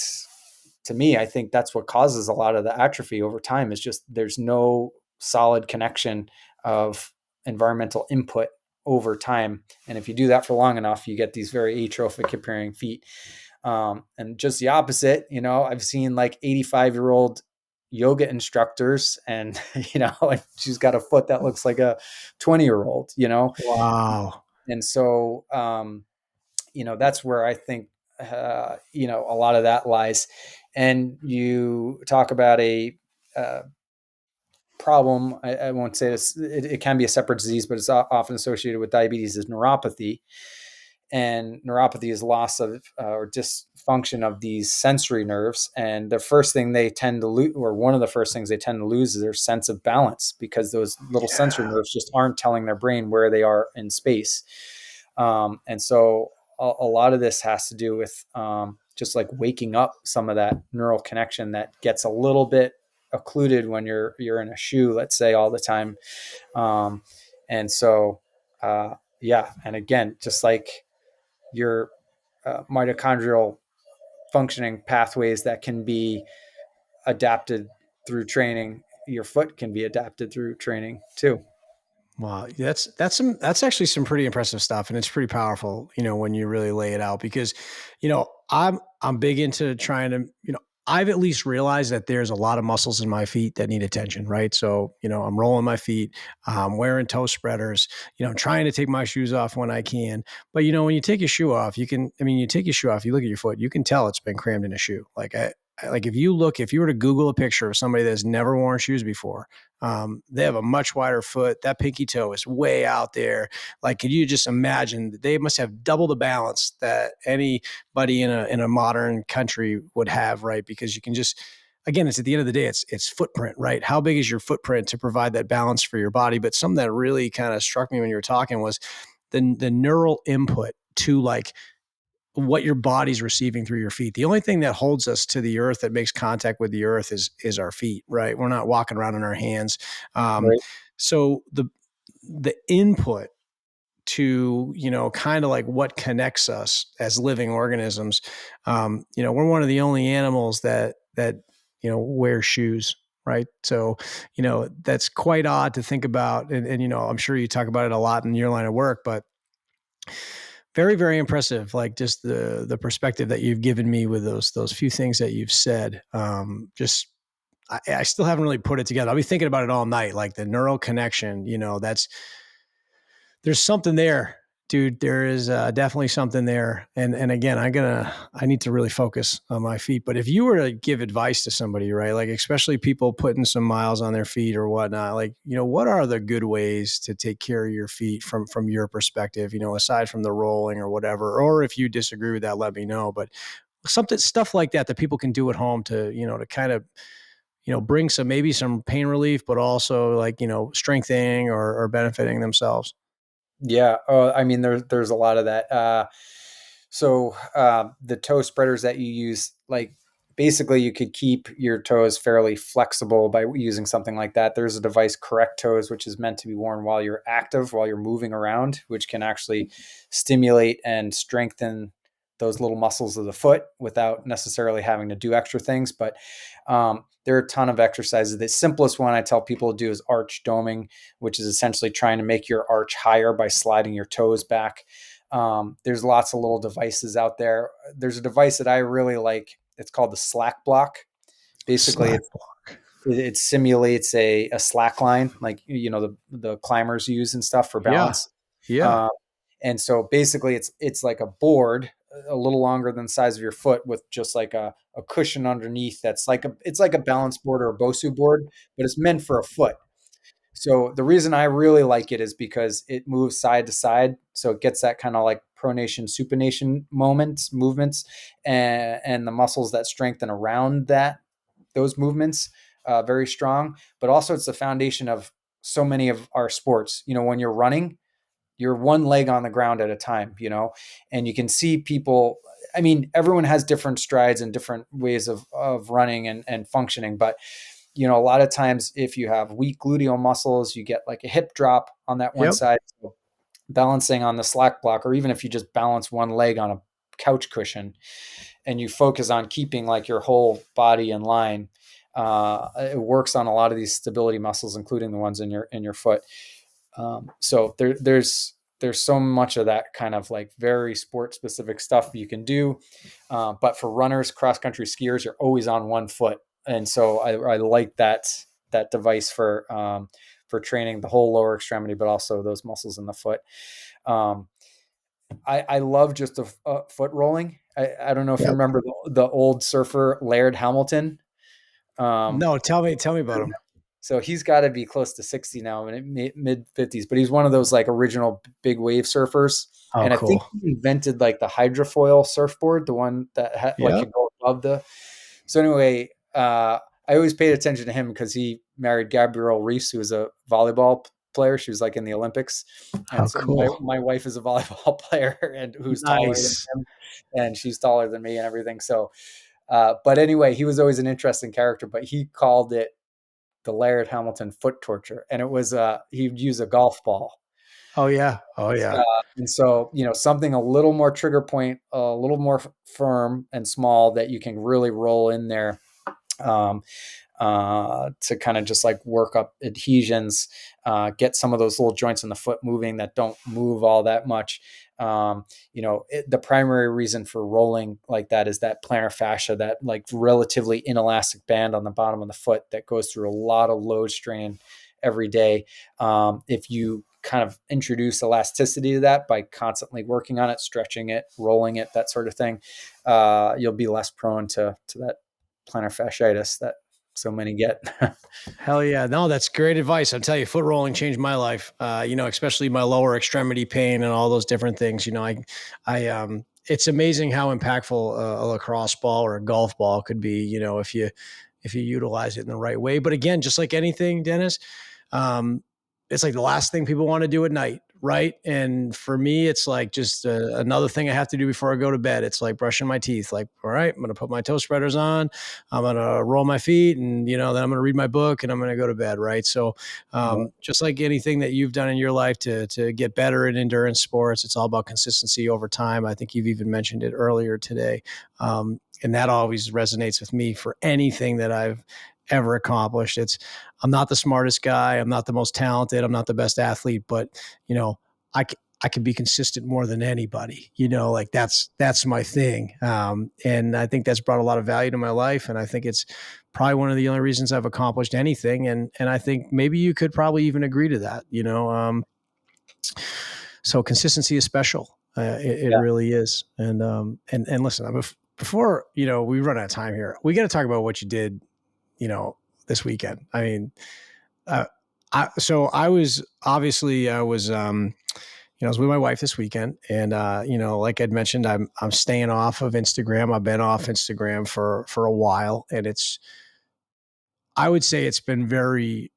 [SPEAKER 2] to me, I think that's what causes a lot of the atrophy over time, is just there's no solid connection of environmental input over time. And if you do that for long enough, you get these very atrophic appearing feet. And just the opposite, I've seen like 85-year-old yoga instructors, and and she's got a foot that looks like a 20-year-old,
[SPEAKER 1] Wow.
[SPEAKER 2] and so that's where I think a lot of that lies. and you talk about a uh, problem. I won't say this, it can be a separate disease, but it's often associated with diabetes, is neuropathy. And neuropathy is loss of or dysfunction of these sensory nerves. And the first thing they tend to lose, or one of the first things they tend to lose, is their sense of balance, because those little sensory nerves just aren't telling their brain where they are in space. And so a lot of this has to do with just like waking up some of that neural connection that gets a little bit occluded when you're in a shoe, let's say, all the time. Um, and so, yeah. And again, just like your mitochondrial functioning pathways that can be adapted through training, your foot can be adapted through training too.
[SPEAKER 1] Wow, that's actually some pretty impressive stuff, and it's pretty powerful, when you really lay it out. Because, I'm big into trying to, I've at least realized that there's a lot of muscles in my feet that need attention, right? So, I'm rolling my feet, I'm wearing toe spreaders, I'm trying to take my shoes off when I can. But when you take your shoe off, you take your shoe off, you look at your foot, you can tell it's been crammed in a shoe. Like if you were to Google a picture of somebody that's never worn shoes before, they have a much wider foot. That pinky toe is way out there. Like, could you just imagine that they must have double the balance that anybody in a modern country would have, right? Because you can just, again, it's at the end of the day, it's footprint, right? How big is your footprint to provide that balance for your body? But something that really kind of struck me when you were talking was the neural input to like what your body's receiving through your feet. The only thing that holds us to the earth, that makes contact with the earth, is our feet, right? We're not walking around on our hands. Um,
[SPEAKER 2] Right.
[SPEAKER 1] so the input to, kind of like what connects us as living organisms, we're one of the only animals that wear shoes, right? So, that's quite odd to think about. And I'm sure you talk about it a lot in your line of work, but very, very impressive. Like, just the perspective that you've given me with those few things that you've said. Just I still haven't really put it together. I'll be thinking about it all night. Like the neural connection, there's something there, dude. There is definitely something there. And again, I need to really focus on my feet. But if you were to give advice to somebody, right, like especially people putting some miles on their feet or whatnot, like, what are the good ways to take care of your feet from your perspective, aside from the rolling or whatever? Or if you disagree with that, let me know. But stuff like that people can do at home to, to kind of, bring maybe some pain relief, but also like, strengthening or benefiting themselves.
[SPEAKER 2] Yeah. I mean, there's a lot of that. The toe spreaders that you use, like basically you could keep your toes fairly flexible by using something like that. There's a device, Correct Toes, which is meant to be worn while you're active, while you're moving around, which can actually stimulate and strengthen those little muscles of the foot without necessarily having to do extra things. But there are a ton of exercises. The simplest one I tell people to do is arch doming, which is essentially trying to make your arch higher by sliding your toes back. There's lots of little devices out there. There's a device that I really like. It's called the slack block. Basically,
[SPEAKER 1] Slack.
[SPEAKER 2] it simulates a slack line, like the climbers use and stuff for
[SPEAKER 1] Yeah.
[SPEAKER 2] balance.
[SPEAKER 1] Yeah.
[SPEAKER 2] Uh, and so basically, it's like a board a little longer than the size of your foot with just like a cushion underneath. It's like a balance board or a Bosu board, but it's meant for a foot. So the reason I really like it is because it moves side to side, so it gets that kind of like pronation, supination movements, and the muscles that strengthen around those movements, very strong. But also, it's the foundation of so many of our sports. When you're running, you're one leg on the ground at a time. And you can see people. I mean, everyone has different strides and different ways of running and functioning, but a lot of times if you have weak gluteal muscles, you get like a hip drop on that one
[SPEAKER 1] Yep.
[SPEAKER 2] side. So balancing on the slack block, or even if you just balance one leg on a couch cushion and you focus on keeping like your whole body in line, it works on a lot of these stability muscles, including the ones in your foot. There's so much of that kind of like very sport specific stuff you can do. But for runners, cross country skiers, you're always on one foot. And so I like that device for training the whole lower extremity, but also those muscles in the foot. I love just the foot rolling. I don't know if you
[SPEAKER 1] Yep.
[SPEAKER 2] remember the old surfer Laird Hamilton. Um,
[SPEAKER 1] No, tell me about him.
[SPEAKER 2] so he's got to be close to 60 now, in mid 50s. But he's one of those like original big wave surfers,
[SPEAKER 1] Oh,
[SPEAKER 2] and I think
[SPEAKER 1] cool.
[SPEAKER 2] he invented like the hydrofoil surfboard, the one that like
[SPEAKER 1] Yep.
[SPEAKER 2] could go above the. So anyway, I always paid attention to him because he married Gabrielle Reese, who was a volleyball player. She was like in the Olympics,
[SPEAKER 1] Oh,
[SPEAKER 2] and so
[SPEAKER 1] cool.
[SPEAKER 2] my wife is a volleyball player and who's taller than
[SPEAKER 1] Nice.
[SPEAKER 2] him, and she's taller than me and everything. So, but anyway, he was always an interesting character. But he called it the Laird Hamilton foot torture, and it was he'd use a golf ball.
[SPEAKER 1] Oh yeah. Oh yeah.
[SPEAKER 2] And so, something a little more trigger point, a little more firm and small that you can really roll in there, um, to kind of just like work up adhesions, get some of those little joints in the foot moving that don't move all that much. The primary reason for rolling like that is that plantar fascia, that like relatively inelastic band on the bottom of the foot that goes through a lot of load strain every day. If you kind of introduce elasticity to that by constantly working on it, stretching it, rolling it, that sort of thing, you'll be less prone to that plantar fasciitis that so many get.
[SPEAKER 1] Hell yeah. No, that's great advice. I'll tell you, foot rolling changed my life. Especially my lower extremity pain and all those different things. It's amazing how impactful a lacrosse ball or a golf ball could be, if you utilize it in the right way. But again, just like anything, Dennis, um, it's like the last thing people want to do at night. Right. And for me, it's like just another thing I have to do before I go to bed. It's like brushing my teeth. Like, all right, I'm going to put my toe spreaders on. I'm going to roll my feet, and, then I'm going to read my book, and I'm going to go to bed. Right. So
[SPEAKER 2] Yeah.
[SPEAKER 1] just like anything that you've done in your life to get better in endurance sports, it's all about consistency over time. I think you've even mentioned it earlier today. And that always resonates with me for anything that I've ever accomplished. I'm not the smartest guy. I'm not the most talented. I'm not the best athlete, but you know, I, I can be consistent more than anybody, like that's my thing. And I think that's brought a lot of value to my life. And I think it's probably one of the only reasons I've accomplished anything. And I think maybe you could probably even agree to that, so consistency is special. It
[SPEAKER 2] Yeah.
[SPEAKER 1] really is. And listen, before, we run out of time here, we got to talk about what you did, you know, this weekend. I mean, uh, so I was obviously I was with my wife this weekend, and like I'd mentioned, I'm staying off of Instagram. I've been off Instagram for a while, and I would say it's been very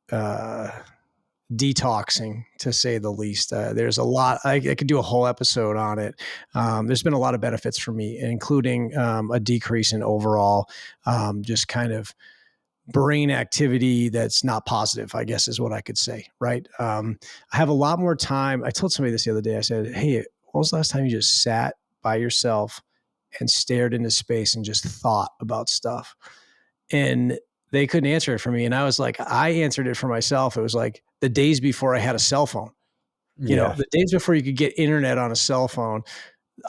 [SPEAKER 1] detoxing, to say the least. There's a lot. I could do a whole episode on it. There's been a lot of benefits for me, including a decrease in overall just kind of brain activity that's not positive, I guess is what I could say. Right. I have a lot more time. I told somebody this the other day. I said, hey, when was the last time you just sat by yourself and stared into space and just thought about stuff? And they couldn't answer it for me. And I was like, I answered it for myself. It was like the days before I had a cell phone,
[SPEAKER 2] Yeah.
[SPEAKER 1] the days before you could get internet on a cell phone.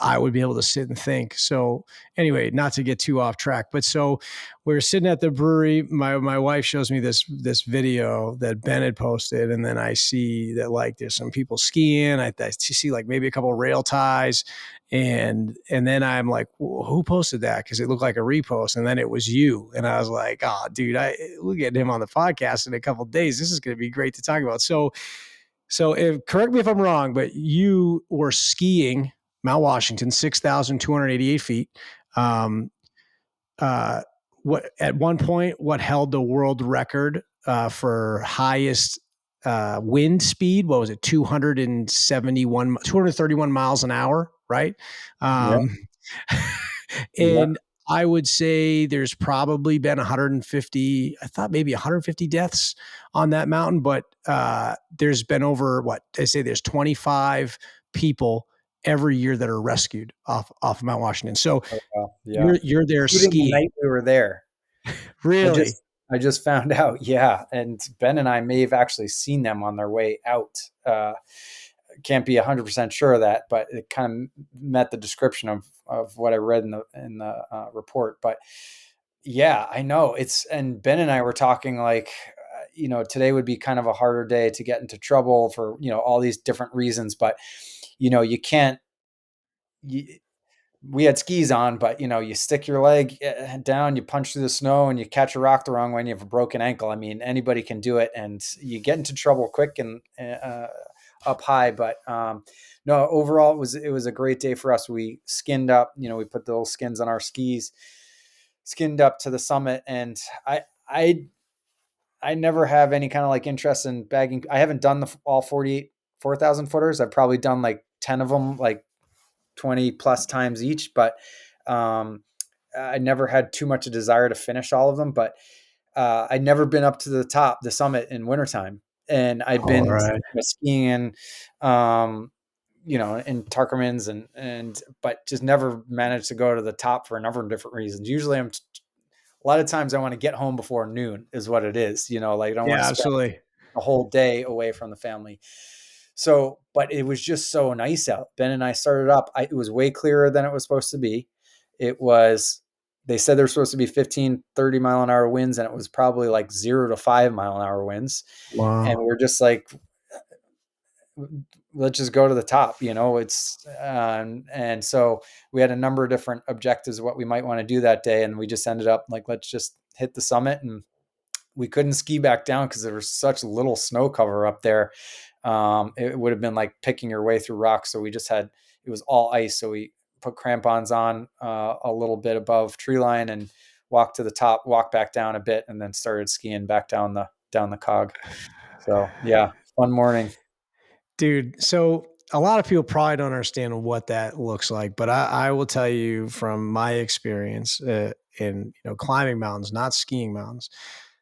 [SPEAKER 1] I would be able to sit and think. So anyway, not to get too off track, but so we're sitting at the brewery. My wife shows me this video that Ben had posted, and then I see that like there's some people skiing. I see like maybe a couple of rail ties, and then I'm like, well, who posted that? Because it looked like a repost, and then it was you, and I was like, oh, dude, we'll get him on the podcast in a couple of days. This is going to be great to talk about. So correct me if I'm wrong, but you were skiing Mount Washington, 6,288 feet. Um, what at one point, what held the world record for highest wind speed? What was it? 231 miles an hour, right?
[SPEAKER 2] Yeah.
[SPEAKER 1] Um,
[SPEAKER 2] Yeah.
[SPEAKER 1] and I would say there's probably been 150, I thought maybe 150 deaths on that mountain, but there's been over what they say there's 25 people every year that are rescued off Mount Washington. So
[SPEAKER 2] Oh, wow. Yeah.
[SPEAKER 1] you're there
[SPEAKER 2] Including the
[SPEAKER 1] skiing.
[SPEAKER 2] night we were there. I
[SPEAKER 1] Really?
[SPEAKER 2] just I just found out. Yeah. And Ben and I may have actually seen them on their way out. Can't be 100% sure of that, but it kind of met the description of what I read in the report. But yeah, I know and Ben and I were talking like, today would be kind of a harder day to get into trouble for, all these different reasons, but you can't, we had skis on, but you stick your leg down, you punch through the snow, and you catch a rock the wrong way, and you have a broken ankle. I mean, anybody can do it, and you get into trouble quick and up high. But no, overall, it was a great day for us. We skinned up. We put the little skins on our skis, skinned up to the summit, and I I never have any kind of like interest in bagging. I haven't done all 48 4,000 footers. I've probably done like 10 of them, like 20 plus times each, but um, I never had too much a desire to finish all of them. But I'd never been up to the summit in wintertime. And I'd
[SPEAKER 1] All
[SPEAKER 2] been
[SPEAKER 1] right.
[SPEAKER 2] skiing, um, in Tarkermans but just never managed to go to the top for a number of different reasons. Usually a lot of times I want to get home before noon is what it is. Like I don't want to
[SPEAKER 1] Yeah,
[SPEAKER 2] spend
[SPEAKER 1] absolutely.
[SPEAKER 2] a whole day away from the family. So, but it was just so nice out. Ben and I started up. It was way clearer than it was supposed to be. It was, they said there were supposed to be 15, 30 mile an hour winds, and it was probably like 0 to 5 mile an hour winds. And
[SPEAKER 1] Wow.
[SPEAKER 2] we're just like, let's just go to the top, it's, and so we had a number of different objectives of what we might want to do that day. And we just ended up like, let's just hit the summit. And we couldn't ski back down because there was such little snow cover up there. It would have been like picking your way through rocks. So it was all ice. So we put crampons on a little bit above tree line and walked to the top, walked back down a bit, and then started skiing back down the cog. So yeah, fun morning.
[SPEAKER 1] Dude, so a lot of people probably don't understand what that looks like, but I will tell you from my experience in climbing mountains, not skiing mountains,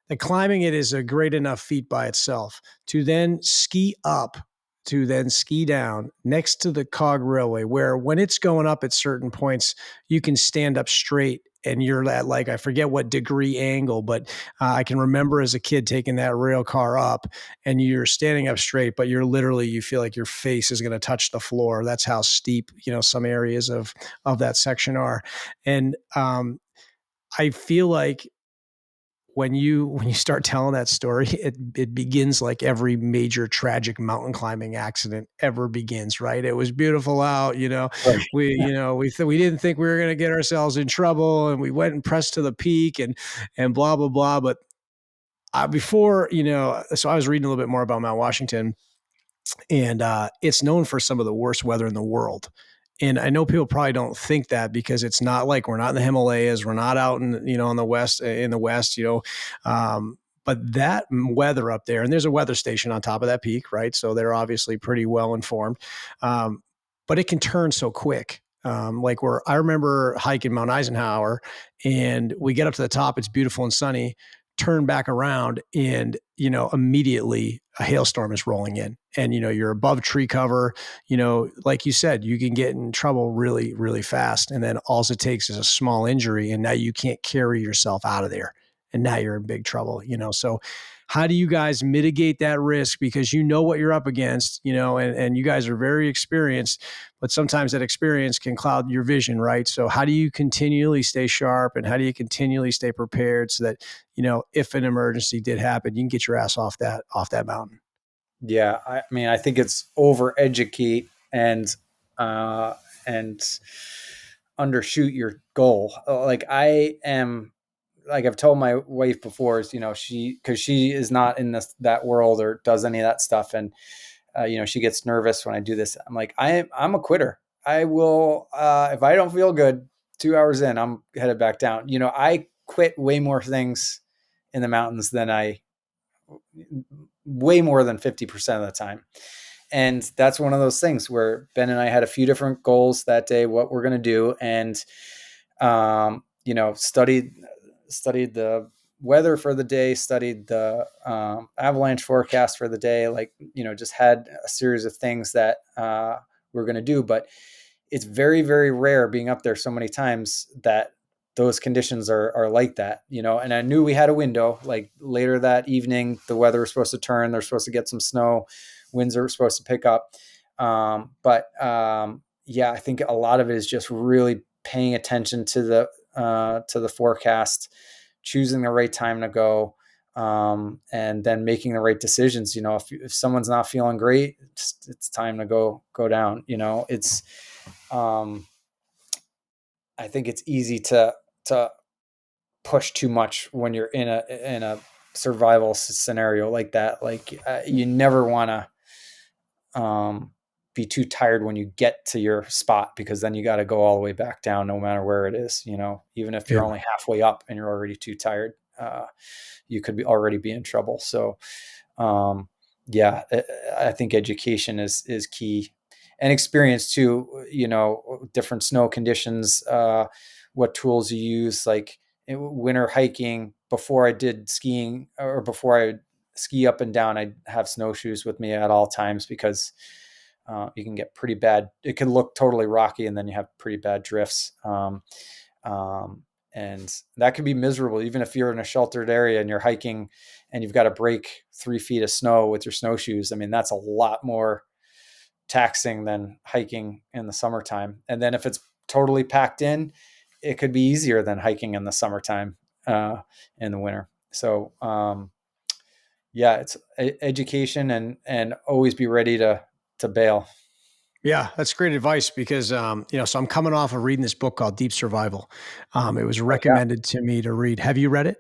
[SPEAKER 1] that climbing it is a great enough feat by itself. To then ski up, to then ski down next to the cog railway, where when it's going up at certain points, you can stand up straight and you're at like, I forget what degree angle, but I can remember as a kid taking that rail car up and you're standing up straight, but you feel like your face is going to touch the floor. That's how steep, some areas of that section are. And I feel like when you start telling that story, it begins like every major tragic mountain climbing accident ever begins, right? It was beautiful out,
[SPEAKER 2] Right.
[SPEAKER 1] we didn't think we were going to get ourselves in trouble, and we went and pressed to the peak and blah blah blah. But before, so I was reading a little bit more about Mount Washington, and it's known for some of the worst weather in the world. And I know people probably don't think that because it's not like we're not in the Himalayas, we're not out in the west, but that weather up there, and there's a weather station on top of that peak, right? So they're obviously pretty well informed, um, but it can turn so quick. Like where I remember hiking Mount Eisenhower, and we get up to the top, it's beautiful and sunny, turn back around, and immediately a hailstorm is rolling in, and you're above tree cover. Like you said, you can get in trouble really really fast, and then all it takes is a small injury, and now you can't carry yourself out of there, and now you're in big trouble. So how do you guys mitigate that risk, because you know what you're up against, and you guys are very experienced, but sometimes that experience can cloud your vision, right? So how do you continually stay sharp, and how do you continually stay prepared so that if an emergency did happen, you can get your ass off that mountain?
[SPEAKER 2] Yeah, I mean, I think it's over educate uh, and undershoot your goal. Like I am, like I've told my wife before, is because she is not in that world or does any of that stuff, and she gets nervous when I do this. I'm like, I'm a quitter. I will if I don't feel good. 2 hours in, I'm headed back down. I quit way more things in the mountains than I way more than 50% of the time. And that's one of those things where Ben and I had a few different goals that day, what we're going to do. And, studied the weather for the day, studied the avalanche forecast for the day, like, just had a series of things that we're going to do. But it's very, very rare being up there so many times that those conditions are like that, and I knew we had a window. Like later that evening, the weather was supposed to turn. They're supposed to get some snow. Winds are supposed to pick up. But yeah, I think a lot of it is just really paying attention to the forecast, choosing the right time to go, and then making the right decisions. If someone's not feeling great, it's time to go down. It's um, I think it's easy to push too much when you're in a survival scenario like that. Like you never want to be too tired when you get to your spot, because then you got to go all the way back down, no matter where it is. Even if you're
[SPEAKER 1] Yeah.
[SPEAKER 2] only halfway up and you're already too tired, you could already be in trouble. So, um, yeah, I think education is key, and experience too. Different snow conditions, what tools you use, like winter hiking. Before I did skiing, or before I ski up and down, I have snowshoes with me at all times, because you can get pretty bad. It can look totally rocky, and then you have pretty bad drifts. Um, and that can be miserable, even if you're in a sheltered area and you're hiking and you've got to break 3 feet of snow with your snowshoes. I mean, that's a lot more taxing than hiking in the summertime. And then if it's totally packed in, it could be easier than hiking in the summertime, in the winter. So, yeah, it's education, and always be ready to bail.
[SPEAKER 1] Yeah, that's great advice because, so I'm coming off of reading this book called Deep Survival. It was
[SPEAKER 2] Oh yeah.
[SPEAKER 1] recommended to me to read. Have you read it?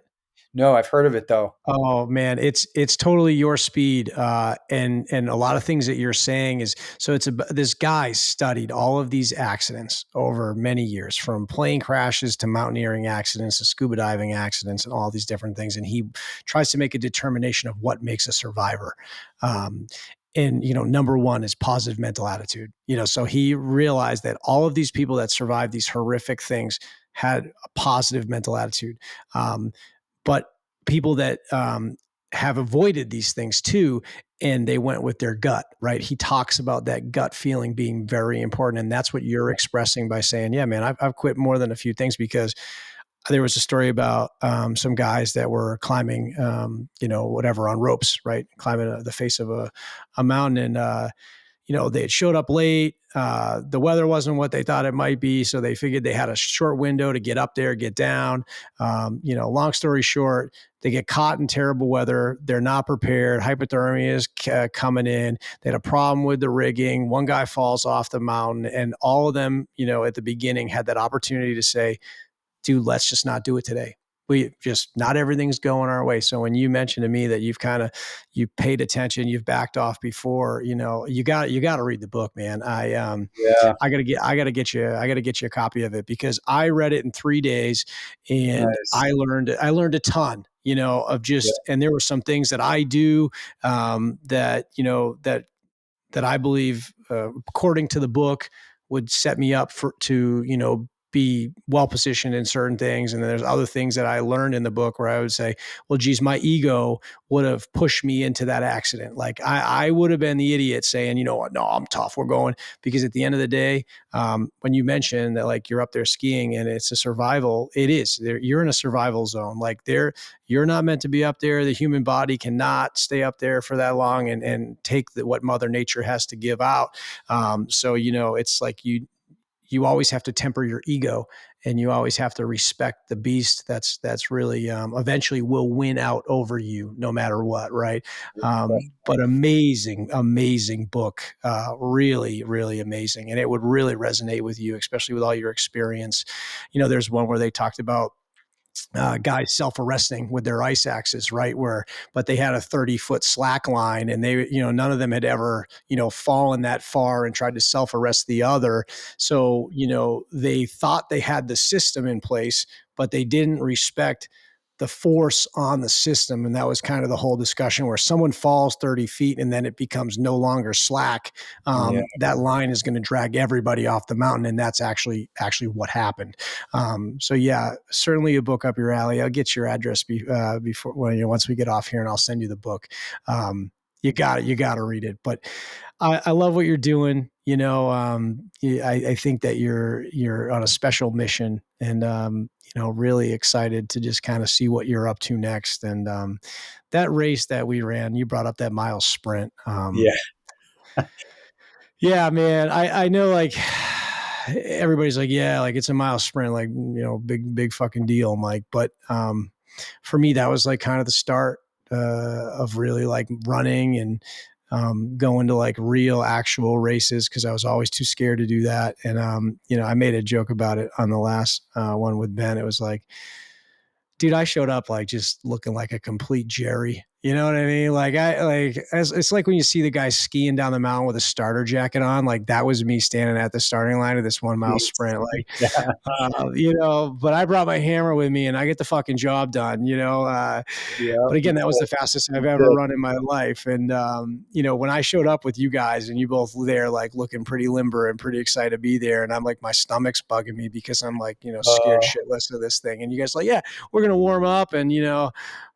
[SPEAKER 2] No, I've heard of it though.
[SPEAKER 1] Oh man, it's totally your speed, and a lot of things that you're saying is so. This guy studied all of these accidents over many years, from plane crashes to mountaineering accidents to scuba diving accidents, and all these different things. And he tries to make a determination of what makes a survivor. Um, and number one is positive mental attitude. So he realized that all of these people that survived these horrific things had a positive mental attitude. But people that have avoided these things too, and they went with their gut, right? He talks about that gut feeling being very important. And that's what you're expressing by saying, yeah, man, I've quit more than a few things, because there was a story about some guys that were climbing, whatever, on ropes, right? Climbing the face of a mountain. And, they had showed up late. The weather wasn't what they thought it might be. So they figured they had a short window to get up there, get down. Long story short, they get caught in terrible weather. They're not prepared. Hypothermia is coming in. They had a problem with the rigging. One guy falls off the mountain, and all of them, at the beginning had that opportunity to say, dude, let's just not do it today. We just, not everything's going our way. So when you mentioned to me that you paid attention, you've backed off before, you got to read the book, man.
[SPEAKER 2] Yeah.
[SPEAKER 1] I got to get you a copy of it, because I read it in 3 days, and
[SPEAKER 2] Nice.
[SPEAKER 1] I learned a ton, of
[SPEAKER 2] Yeah.
[SPEAKER 1] just, and there were some things that I do, that I believe, according to the book, would set me up to, be well positioned in certain things. And then there's other things that I learned in the book where I would say, well, geez, my ego would have pushed me into that accident. Like I would have been the idiot saying, you know what, no, I'm tough. We're going, because at the end of the day, when you mentioned that, like, you're up there skiing and it's a survival, it is, you're in a survival zone. Like you're not meant to be up there. The human body cannot stay up there for that long and take what Mother Nature has to give out. So, it's like you always have to temper your ego, and you always have to respect the beast that's really, eventually will win out over you no matter what, right? But amazing book, really, really amazing. And it would really resonate with you, especially with all your experience. There's one where they talked about guys self-arresting with their ice axes, right? But they had a 30-foot slack line, and they, none of them had ever, fallen that far and tried to self-arrest the other. So, they thought they had the system in place, but they didn't respect the force on the system. And that was kind of the whole discussion, where someone falls 30 feet and then it becomes no longer slack.
[SPEAKER 2] Yeah.
[SPEAKER 1] That line is going to drag everybody off the mountain. And that's actually what happened. So yeah, certainly a book up your alley. I'll get your address before, once we get off here, and I'll send you the book. You got to read it. But I love what you're doing. I think that you're on a special mission, and really excited to just kind of see what you're up to next. And that race that we ran, you brought up that mile sprint.
[SPEAKER 2] Yeah.
[SPEAKER 1] Yeah, man. I know, like, everybody's like, yeah, like, it's a mile sprint, like, big fucking deal. I'm like, but for me, that was like kind of the start of really like running and going to like real actual races because I was always too scared to do that. And, I made a joke about it on the last one with Ben. It was like, dude, I showed up like just looking like a complete Jerry. You know what I mean? Like it's like when you see the guy skiing down the mountain with a starter jacket on, like that was me standing at the starting line of this 1 mile sprint. Like,
[SPEAKER 2] Yeah.
[SPEAKER 1] but I brought my hammer with me and I get the fucking job done,
[SPEAKER 2] Yeah.
[SPEAKER 1] but again, that was the fastest I've ever run in my life. And, when I showed up with you guys and you both there, like looking pretty limber and pretty excited to be there. And I'm like, my stomach's bugging me because I'm like, scared shitless of this thing. And you guys like, yeah, we're going to warm up. And,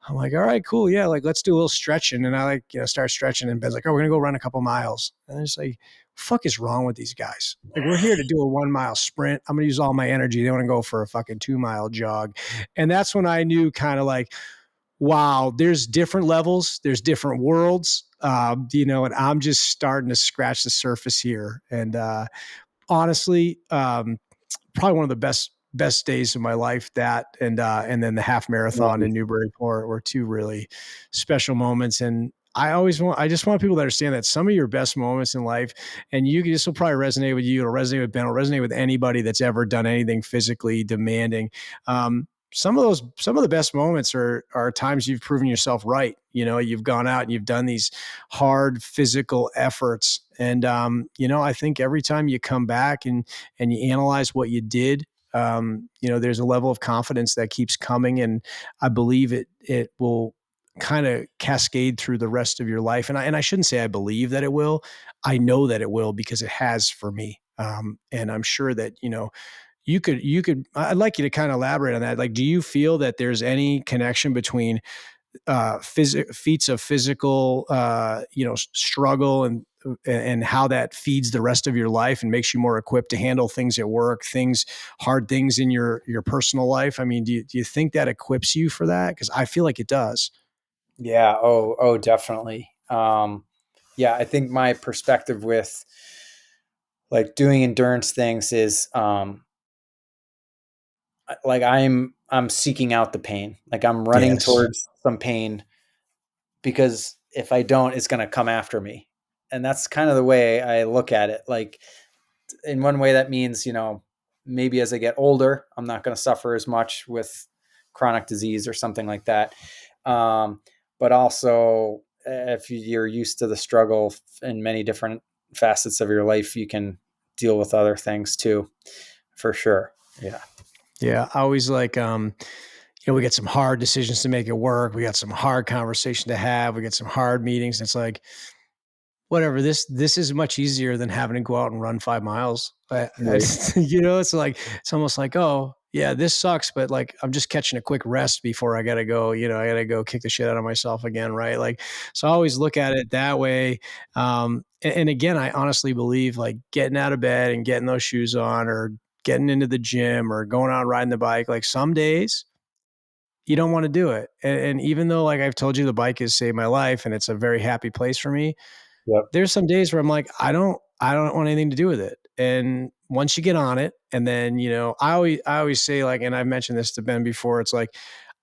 [SPEAKER 1] I'm like, all right, cool. Yeah. Like, let's do a little stretching. And I like, start stretching and Ben's like, oh, we're going to go run a couple miles. And it's like, fuck is wrong with these guys? Like, we're here to do a 1 mile sprint. I'm going to use all my energy. They want to go for a fucking 2 mile jog. And that's when I knew kind of like, wow, there's different levels, there's different worlds, and I'm just starting to scratch the surface here. And honestly, probably one of the best days of my life. That and then the half marathon in Newburyport were two really special moments. And I just want people to understand that some of your best moments in life, and this will probably resonate with you, it'll resonate with Ben, it'll resonate with anybody that's ever done anything physically demanding. Some of the best moments are times you've proven yourself right. You've gone out and you've done these hard physical efforts. And, I think every time you come back and you analyze what you did, there's a level of confidence that keeps coming. And I believe it will kind of cascade through the rest of your life. And I shouldn't say I believe that it will. I know that it will because it has for me. And I'm sure that, I'd like you to kind of elaborate on that. Like, do you feel that there's any connection between feats of physical, struggle and how that feeds the rest of your life and makes you more equipped to handle things at work, hard things in your personal life? I mean, do you think that equips you for that? Because I feel like it does.
[SPEAKER 2] Yeah. Oh, definitely. Yeah, I think my perspective with like doing endurance things is like I'm seeking out the pain. Like I'm running
[SPEAKER 1] Yes.
[SPEAKER 2] towards some pain because if I don't, it's going to come after me. And that's kind of the way I look at it. Like in one way that means, maybe as I get older, I'm not going to suffer as much with chronic disease or something like that. But also if you're used to the struggle in many different facets of your life, you can deal with other things too, for sure. Yeah.
[SPEAKER 1] Yeah. I always like, we got some hard decisions to make at work. We got some hard conversation to have. We got some hard meetings. And it's like, whatever, this is much easier than having to go out and run 5 miles.
[SPEAKER 2] Right.
[SPEAKER 1] It's like, it's almost like, oh yeah, this sucks, but like, I'm just catching a quick rest before I got to go, I got to go kick the shit out of myself again. Right. Like, so I always look at it that way. And again, I honestly believe like getting out of bed and getting those shoes on or getting into the gym or going out riding the bike, like some days you don't want to do it. And even though like I've told you, the bike has saved my life and it's a very happy place for me,
[SPEAKER 2] Yep.
[SPEAKER 1] there's some days where I'm like, I don't want anything to do with it. And once you get on it, and then, I always say like, and I've mentioned this to Ben before, it's like,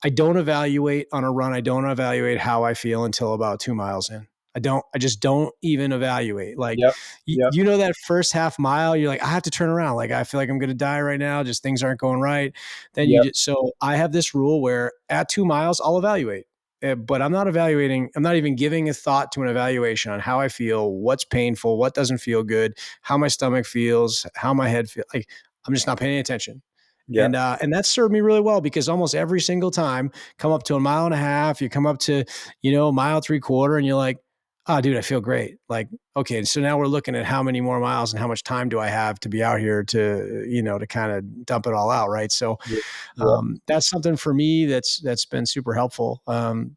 [SPEAKER 1] I don't evaluate on a run. I don't evaluate how I feel until about 2 miles in. I just don't even evaluate. Like,
[SPEAKER 2] Yep. Yep.
[SPEAKER 1] that first half mile, you're like, I have to turn around. Like, I feel like I'm going to die right now. Just things aren't going right. Then
[SPEAKER 2] Yep.
[SPEAKER 1] so I have this rule where at 2 miles, I'll evaluate. But I'm not evaluating. I'm not even giving a thought to an evaluation on how I feel, what's painful, what doesn't feel good, how my stomach feels, how my head feels. Like, I'm just not paying any attention.
[SPEAKER 2] Yep.
[SPEAKER 1] And that served me really well because almost every single time, come up to a mile and a half, you come up to, a mile 3/4, and you're like, oh, dude, I feel great. Like, okay, so now we're looking at how many more miles and how much time do I have to be out here to, to kind of dump it all out, right? So
[SPEAKER 2] Yep. Yep.
[SPEAKER 1] that's something for me that's been super helpful.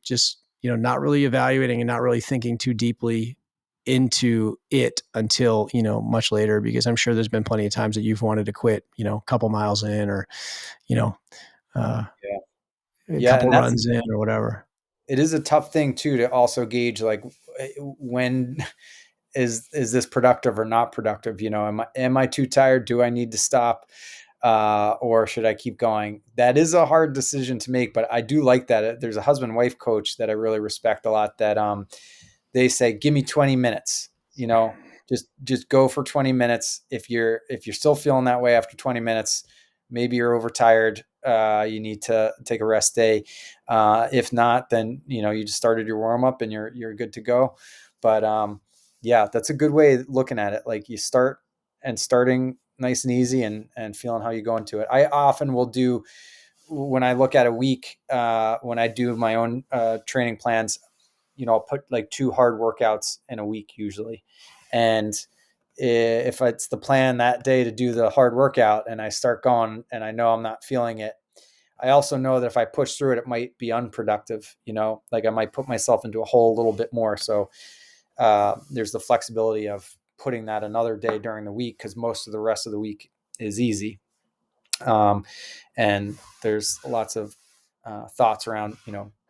[SPEAKER 1] Just, not really evaluating and not really thinking too deeply into it until, much later, because I'm sure there's been plenty of times that you've wanted to quit, a couple miles in or, you know, uh,
[SPEAKER 2] Yeah.
[SPEAKER 1] a
[SPEAKER 2] Yeah.
[SPEAKER 1] couple
[SPEAKER 2] And that's,
[SPEAKER 1] runs in or whatever.
[SPEAKER 2] it is a tough thing too, to also gauge like when is this productive or not productive? Am I too tired? Do I need to stop? Or should I keep going? That is a hard decision to make, but I do like that. There's a husband-wife coach that I really respect a lot that they say, give me 20 minutes, just go for 20 minutes. If you're still feeling that way after 20 minutes, maybe you're overtired. You need to take a rest day. If not, then, you just started your warm up and you're good to go. But yeah, that's a good way of looking at it. Like you starting nice and easy and feeling how you go into it. I often will do, when I look at a week, when I do my own training plans, I'll put like 2 hard workouts in a week usually. And if it's the plan that day to do the hard workout and I start going and I know I'm not feeling it, I also know that if I push through it, it might be unproductive, like I might put myself into a hole a little bit more. So there's the flexibility of putting that another day during the week, because most of the rest of the week is easy. And there's lots of thoughts around,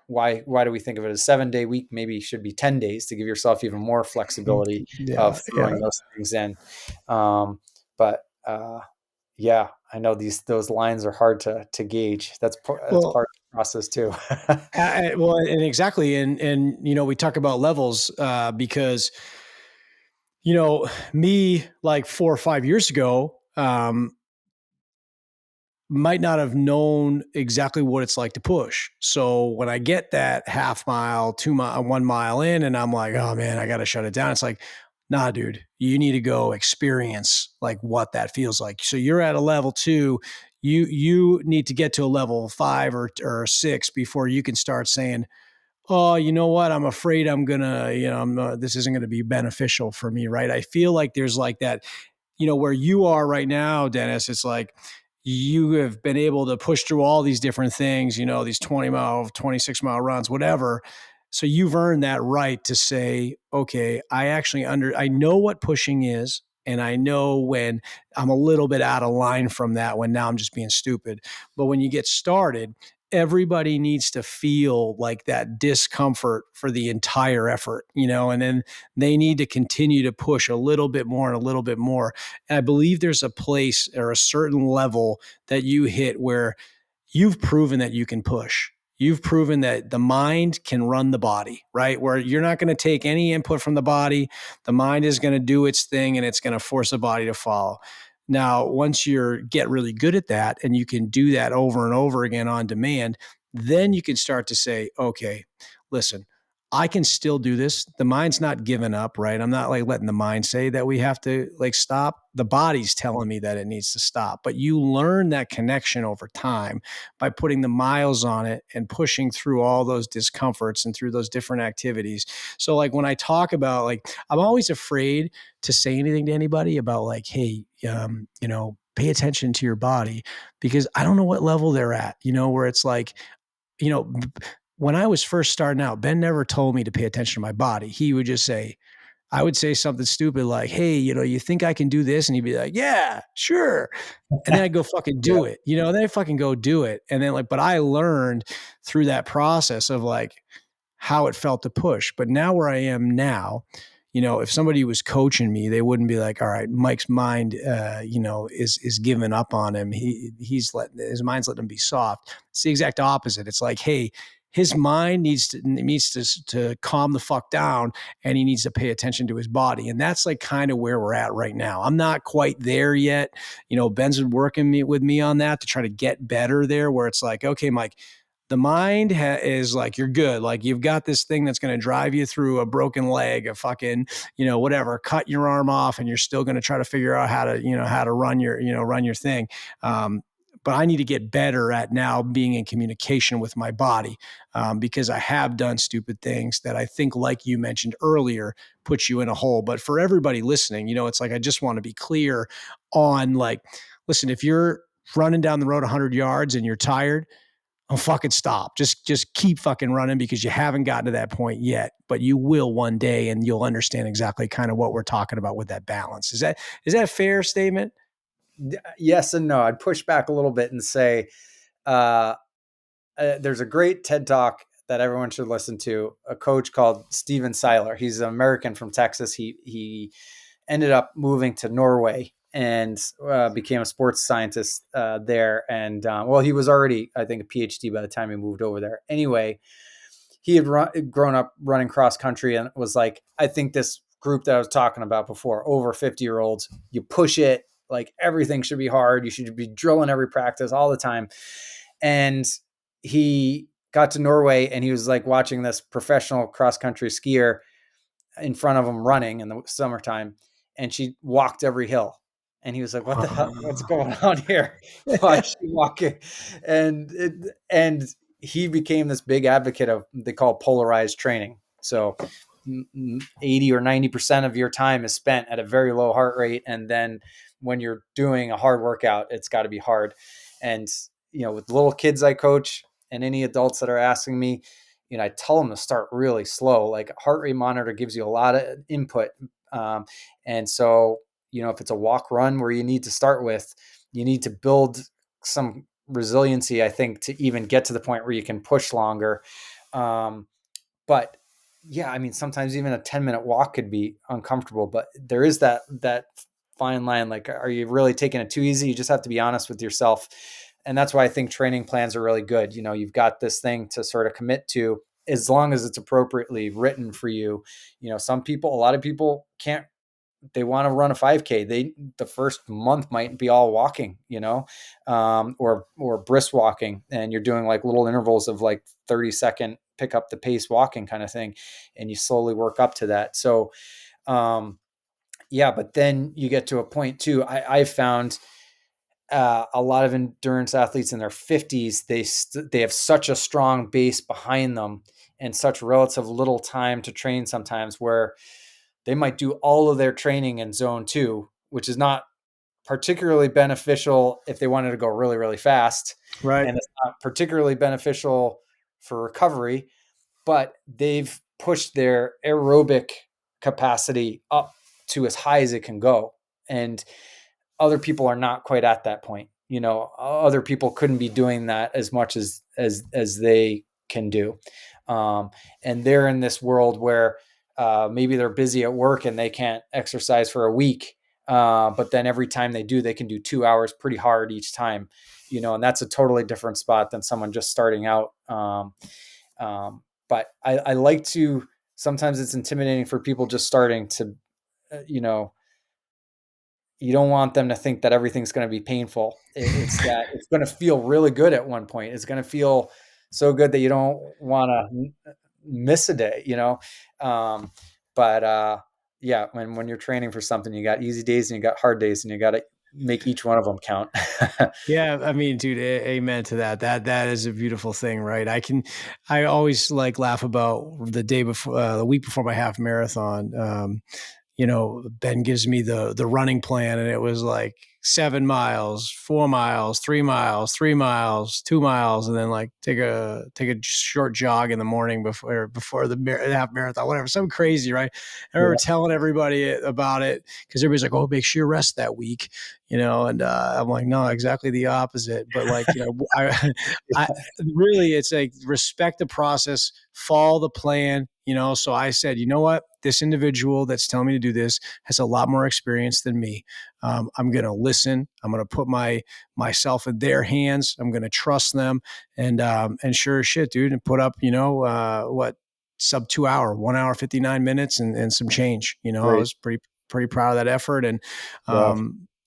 [SPEAKER 2] why do we think of it as 7-day week? Maybe it should be 10 days to give yourself even more flexibility
[SPEAKER 1] Yeah,
[SPEAKER 2] of
[SPEAKER 1] yeah.
[SPEAKER 2] throwing those things in. But yeah, I know those lines are hard to gauge. That's part of
[SPEAKER 1] Well,
[SPEAKER 2] the process too.
[SPEAKER 1] well, and exactly, and we talk about levels because me like 4 or 5 years ago might not have known exactly what it's like to push. So when I get that half mile, 2 mile, 1 mile in, and I'm like, oh man, I got to shut it down. It's like, nah, dude, you need to go experience like what that feels like. So you're at a level 2. You need to get to a level 5 or 6 before you can start saying, oh, you know what? I'm afraid I'm gonna, this isn't gonna be beneficial for me, right? I feel like there's like that, where you are right now, Dennis. It's like you have been able to push through all these different things, these 20 mile, 26 mile runs, whatever. So you've earned that right to say, okay, I know what pushing is. And I know when I'm a little bit out of line from that, when now I'm just being stupid. But when you get started, everybody needs to feel like that discomfort for the entire effort, and then they need to continue to push a little bit more and a little bit more. And I believe there's a place or a certain level that you hit where you've proven that you can push. You've proven that the mind can run the body, right? Where you're not going to take any input from the body. The mind is going to do its thing and it's going to force the body to follow. Now, once you get really good at that and you can do that over and over again on demand, then you can start to say, okay, listen, I can still do this. The mind's not giving up, right? I'm not like letting the mind say that we have to like stop. The body's telling me that it needs to stop. But you learn that connection over time by putting the miles on it and pushing through all those discomforts and through those different activities. So like when I talk about like, I'm always afraid to say anything to anybody about like, hey, pay attention to your body, because I don't know what level they're at, where it's like, you know, when I was first starting out, Ben never told me to pay attention to my body. He would just say, I would say something stupid like, hey, you think I can do this? And he'd be like, yeah, sure. And then I go fucking
[SPEAKER 2] Yeah.
[SPEAKER 1] do it, and then I fucking go do it. And then like, but I learned through that process of like how it felt to push. But now where I am now, if somebody was coaching me, they wouldn't be like, all right, Mike's mind, is giving up on him. He's letting his mind's letting him be soft. It's the exact opposite. It's like, hey, his mind needs to calm the fuck down, and he needs to pay attention to his body. And that's like kind of where we're at right now. I'm not quite there yet. Ben's been working with me on that to try to get better there, where it's like, okay, Mike, the mind is like, you're good. Like you've got this thing that's going to drive you through a broken leg, a fucking, whatever, cut your arm off, and you're still going to try to figure out how to run your thing. But I need to get better at now being in communication with my body, because I have done stupid things that I think, like you mentioned earlier, puts you in a hole. But for everybody listening, it's like, I just want to be clear on like, listen, if you're running down the road 100 yards and you're tired, oh, fucking stop. Just keep fucking running, because you haven't gotten to that point yet, but you will one day, and you'll understand exactly kind of what we're talking about with that balance. Is that a fair statement?
[SPEAKER 2] Yes and no. I'd push back a little bit and say, uh, there's a great TED talk that everyone should listen to. A coach called Steven Seiler. He's an American from Texas. He ended up moving to Norway and became a sports scientist there. And well, he was already, I think, a PhD by the time he moved over there. Anyway, he had grown up running cross country and was like, I think this group that I was talking about before, over 50-year-olds, you push it, like everything should be hard. You should be drilling every practice all the time. And he got to Norway and he was like watching this professional cross country skier in front of him running in the summertime, and she walked every hill. And he was like, "What the hell? What's going on here? Why is she walking?" And he became this big advocate of they call polarized training. So 80 or 90% of your time is spent at a very low heart rate, and then when you're doing a hard workout, it's got to be hard. And with little kids I coach and any adults that are asking me, I tell them to start really slow. Like a heart rate monitor gives you a lot of input. And so, if it's a walk run where you need to start with, you need to build some resiliency, I think, to even get to the point where you can push longer. But yeah, I mean, sometimes even a 10-minute walk could be uncomfortable, but there is that fine line. Like, are you really taking it too easy? You just have to be honest with yourself. And that's why I think training plans are really good. You've got this thing to sort of commit to as long as it's appropriately written for you. A lot of people can't, they want to run a 5K. The first month might be all walking, or brisk walking. And you're doing like little intervals of like 30-second pick up the pace walking kind of thing. And you slowly work up to that. So, yeah, but then you get to a point too. I found, a lot of endurance athletes in their 50s, they have such a strong base behind them and such relative little time to train sometimes, where they might do all of their training in zone 2, which is not particularly beneficial if they wanted to go really, really fast.
[SPEAKER 1] Right.
[SPEAKER 2] And it's not particularly beneficial for recovery, but they've pushed their aerobic capacity up to as high as it can go. And other people are not quite at that point. Other people couldn't be doing that as much as they can do. And they're in this world where maybe they're busy at work and they can't exercise for a week. But then every time they do, they can do 2 hours pretty hard each time, and that's a totally different spot than someone just starting out. But I like to, sometimes it's intimidating for people just starting to, you don't want them to think that everything's going to be painful. It's that it's going to feel really good at one point. It's going to feel so good that you don't want to miss a day, but yeah, when you're training for something, you got easy days and you got hard days, and you got to make each one of them count.
[SPEAKER 1] Yeah, I mean, dude, amen to that. That is a beautiful thing, right? I always like laugh about the day before, the week before my half marathon. Ben gives me the running plan, and it was like 7 miles, 4 miles, 3 miles, 3 miles, 2 miles, and then like take a short jog in the morning before the half marathon, whatever, something crazy, right? I remember
[SPEAKER 2] Yeah,
[SPEAKER 1] telling everybody about it because everybody's like, "Oh, make sure you rest that week," and I'm like, "No, exactly the opposite." But like, I really, it's like respect the process, follow the plan. So I said, you know what? This individual that's telling me to do this has a lot more experience than me. I'm going to listen. I'm going to put myself in their hands. I'm going to trust them, and sure as shit, dude, and put up, what, sub 2 hour, 1 hour, 59 minutes and some change. I
[SPEAKER 2] great.
[SPEAKER 1] was pretty proud of that effort. And,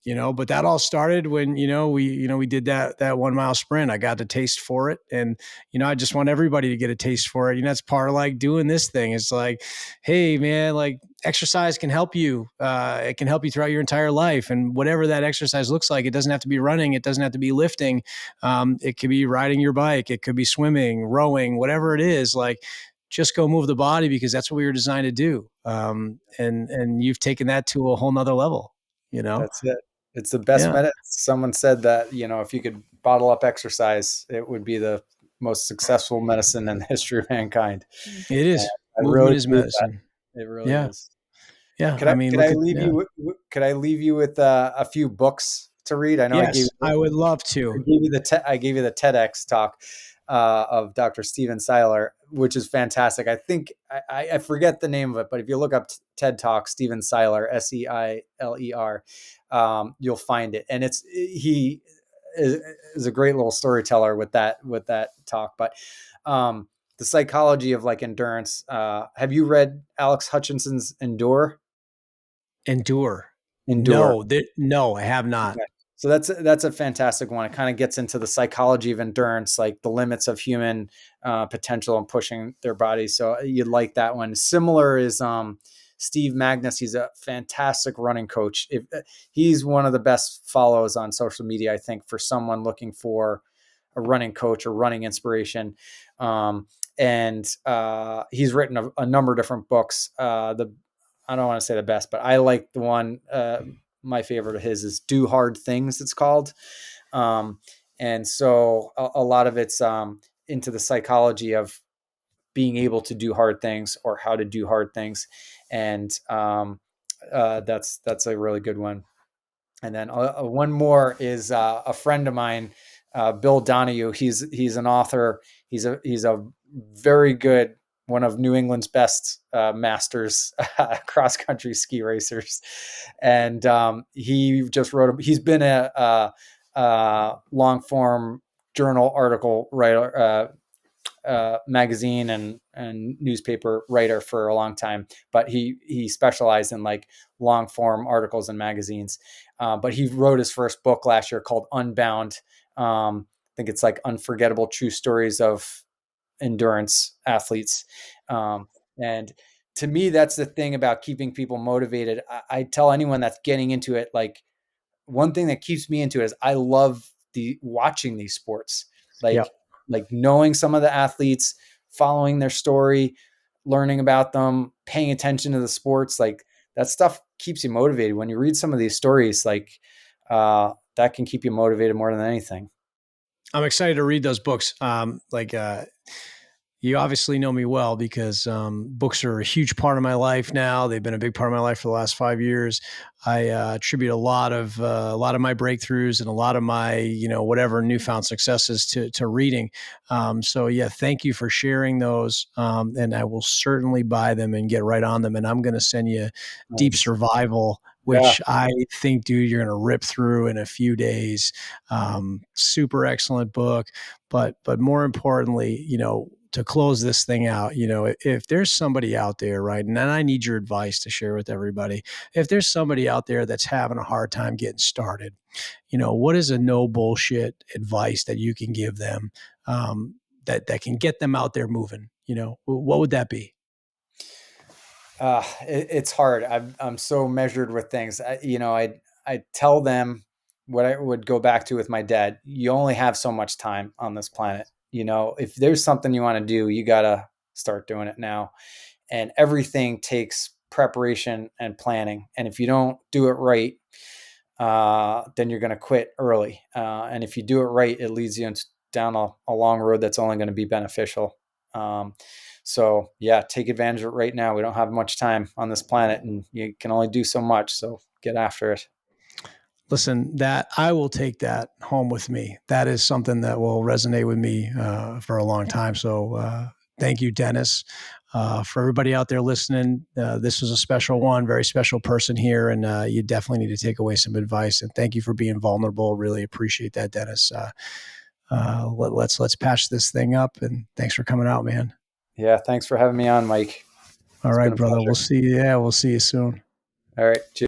[SPEAKER 2] Yeah,
[SPEAKER 1] but that all started when, we did that 1 mile sprint. I got the taste for it. And, I just want everybody to get a taste for it. That's part of like doing this thing. It's like, hey man, like exercise can help you. It can help you throughout your entire life. And whatever that exercise looks like, it doesn't have to be running. It doesn't have to be lifting. It could be riding your bike. It could be swimming, rowing, whatever it is. Like, just go move the body because that's what we were designed to do. And you've taken that to a whole nother level,
[SPEAKER 2] that's it. It's the best
[SPEAKER 1] Yeah,
[SPEAKER 2] medicine. Someone said that, if you could bottle up exercise, it would be the most successful medicine in the history of mankind.
[SPEAKER 1] it
[SPEAKER 2] And
[SPEAKER 1] is.
[SPEAKER 2] I
[SPEAKER 1] Movement
[SPEAKER 2] really
[SPEAKER 1] is
[SPEAKER 2] believe that.
[SPEAKER 1] medicine.
[SPEAKER 2] It really
[SPEAKER 1] Yeah.
[SPEAKER 2] is.
[SPEAKER 1] Yeah.
[SPEAKER 2] Could
[SPEAKER 1] I
[SPEAKER 2] I
[SPEAKER 1] mean,
[SPEAKER 2] could
[SPEAKER 1] look
[SPEAKER 2] I
[SPEAKER 1] at,
[SPEAKER 2] leave
[SPEAKER 1] yeah.
[SPEAKER 2] you could I leave you with a few books to read? I know
[SPEAKER 1] Yes, I would love
[SPEAKER 2] I
[SPEAKER 1] to.
[SPEAKER 2] gave you I gave you the TEDx talk of Dr. Steven Seiler, which is fantastic. I think I forget the name of it, but if you look up TED Talk, Steven Seiler, Seiler, you'll find it, and he is a great little storyteller with that talk. But the psychology of like endurance. Have you read Alex Hutchinson's
[SPEAKER 1] Endure.
[SPEAKER 2] Endure?
[SPEAKER 1] No, I have not.
[SPEAKER 2] Okay. So that's a fantastic one. It kind of gets into the psychology of endurance, like the limits of human potential and pushing their bodies. So you'd like that one. Similar is Steve Magnus. He's a fantastic running coach. He's one of the best follows on social media, I think, for someone looking for a running coach or running inspiration. And he's written a number of different books. I don't want to say the best, but I like the one. My favorite of his is Do Hard Things, it's called. And so a lot of it's into the psychology of being able to do hard things or how to do hard things. And that's a really good one. And then one more is a friend of mine, Bill Donahue. He's an author. He's a very good, one of New England's best masters cross country ski racers, and he just wrote. He's been a long form journal article writer. Magazine and newspaper writer for a long time, but he specialized in like long form articles and magazines. But he wrote his first book last year called Unbound. I think it's like Unforgettable True Stories of Endurance Athletes. And to me, that's the thing about keeping people motivated. I tell anyone that's getting into it, like, one thing that keeps me into it is I love watching these sports,
[SPEAKER 1] Yep.
[SPEAKER 2] like knowing some of the athletes, following their story, learning about them, paying attention to the sports. Like, that stuff keeps you motivated. When you read some of these stories, like that can keep you motivated more than anything.
[SPEAKER 1] I'm excited to read those books. You obviously know me well because books are a huge part of my life now. They've been a big part of my life for the last 5 years. I attribute a lot of my breakthroughs and a lot of my whatever newfound successes to reading. So yeah, thank you for sharing those, and I will certainly buy them and get right on them. And I'm going to send you Deep
[SPEAKER 2] Nice.
[SPEAKER 1] Survival,
[SPEAKER 2] Yeah.
[SPEAKER 1] which I think, dude, you're going to rip through in a few days. Super excellent book, but more importantly, to close this thing out, if there's somebody out there, right, and then I need your advice to share with everybody. If there's somebody out there that's having a hard time getting started, what is a no bullshit advice that you can give them, that can get them out there moving? What would that be?
[SPEAKER 2] It's hard. I'm so measured with things. I tell them what I would go back to with my dad. You only have so much time on this planet. If there's something you want to do, you gotta start doing it now. And everything takes preparation and planning. And if you don't do it right, then you're going to quit early. And if you do it right, it leads you down a long road that's only going to be beneficial. So yeah, take advantage of it right now. We don't have much time on this planet, and you can only do so much. So get after it.
[SPEAKER 1] Listen, that I will take that home with me. That is something that will resonate with me for a long time. So thank you, Dennis. For everybody out there listening, this was a special one, very special person here, and you definitely need to take away some advice. And thank you for being vulnerable. Really appreciate that, Dennis. Let's patch this thing up, and thanks for coming out, man.
[SPEAKER 2] Yeah, thanks for having me on, Mike.
[SPEAKER 1] All
[SPEAKER 2] It's
[SPEAKER 1] right,
[SPEAKER 2] been a
[SPEAKER 1] brother.
[SPEAKER 2] pleasure.
[SPEAKER 1] We'll see you. Yeah, we'll see you soon.
[SPEAKER 2] All right. Cheers.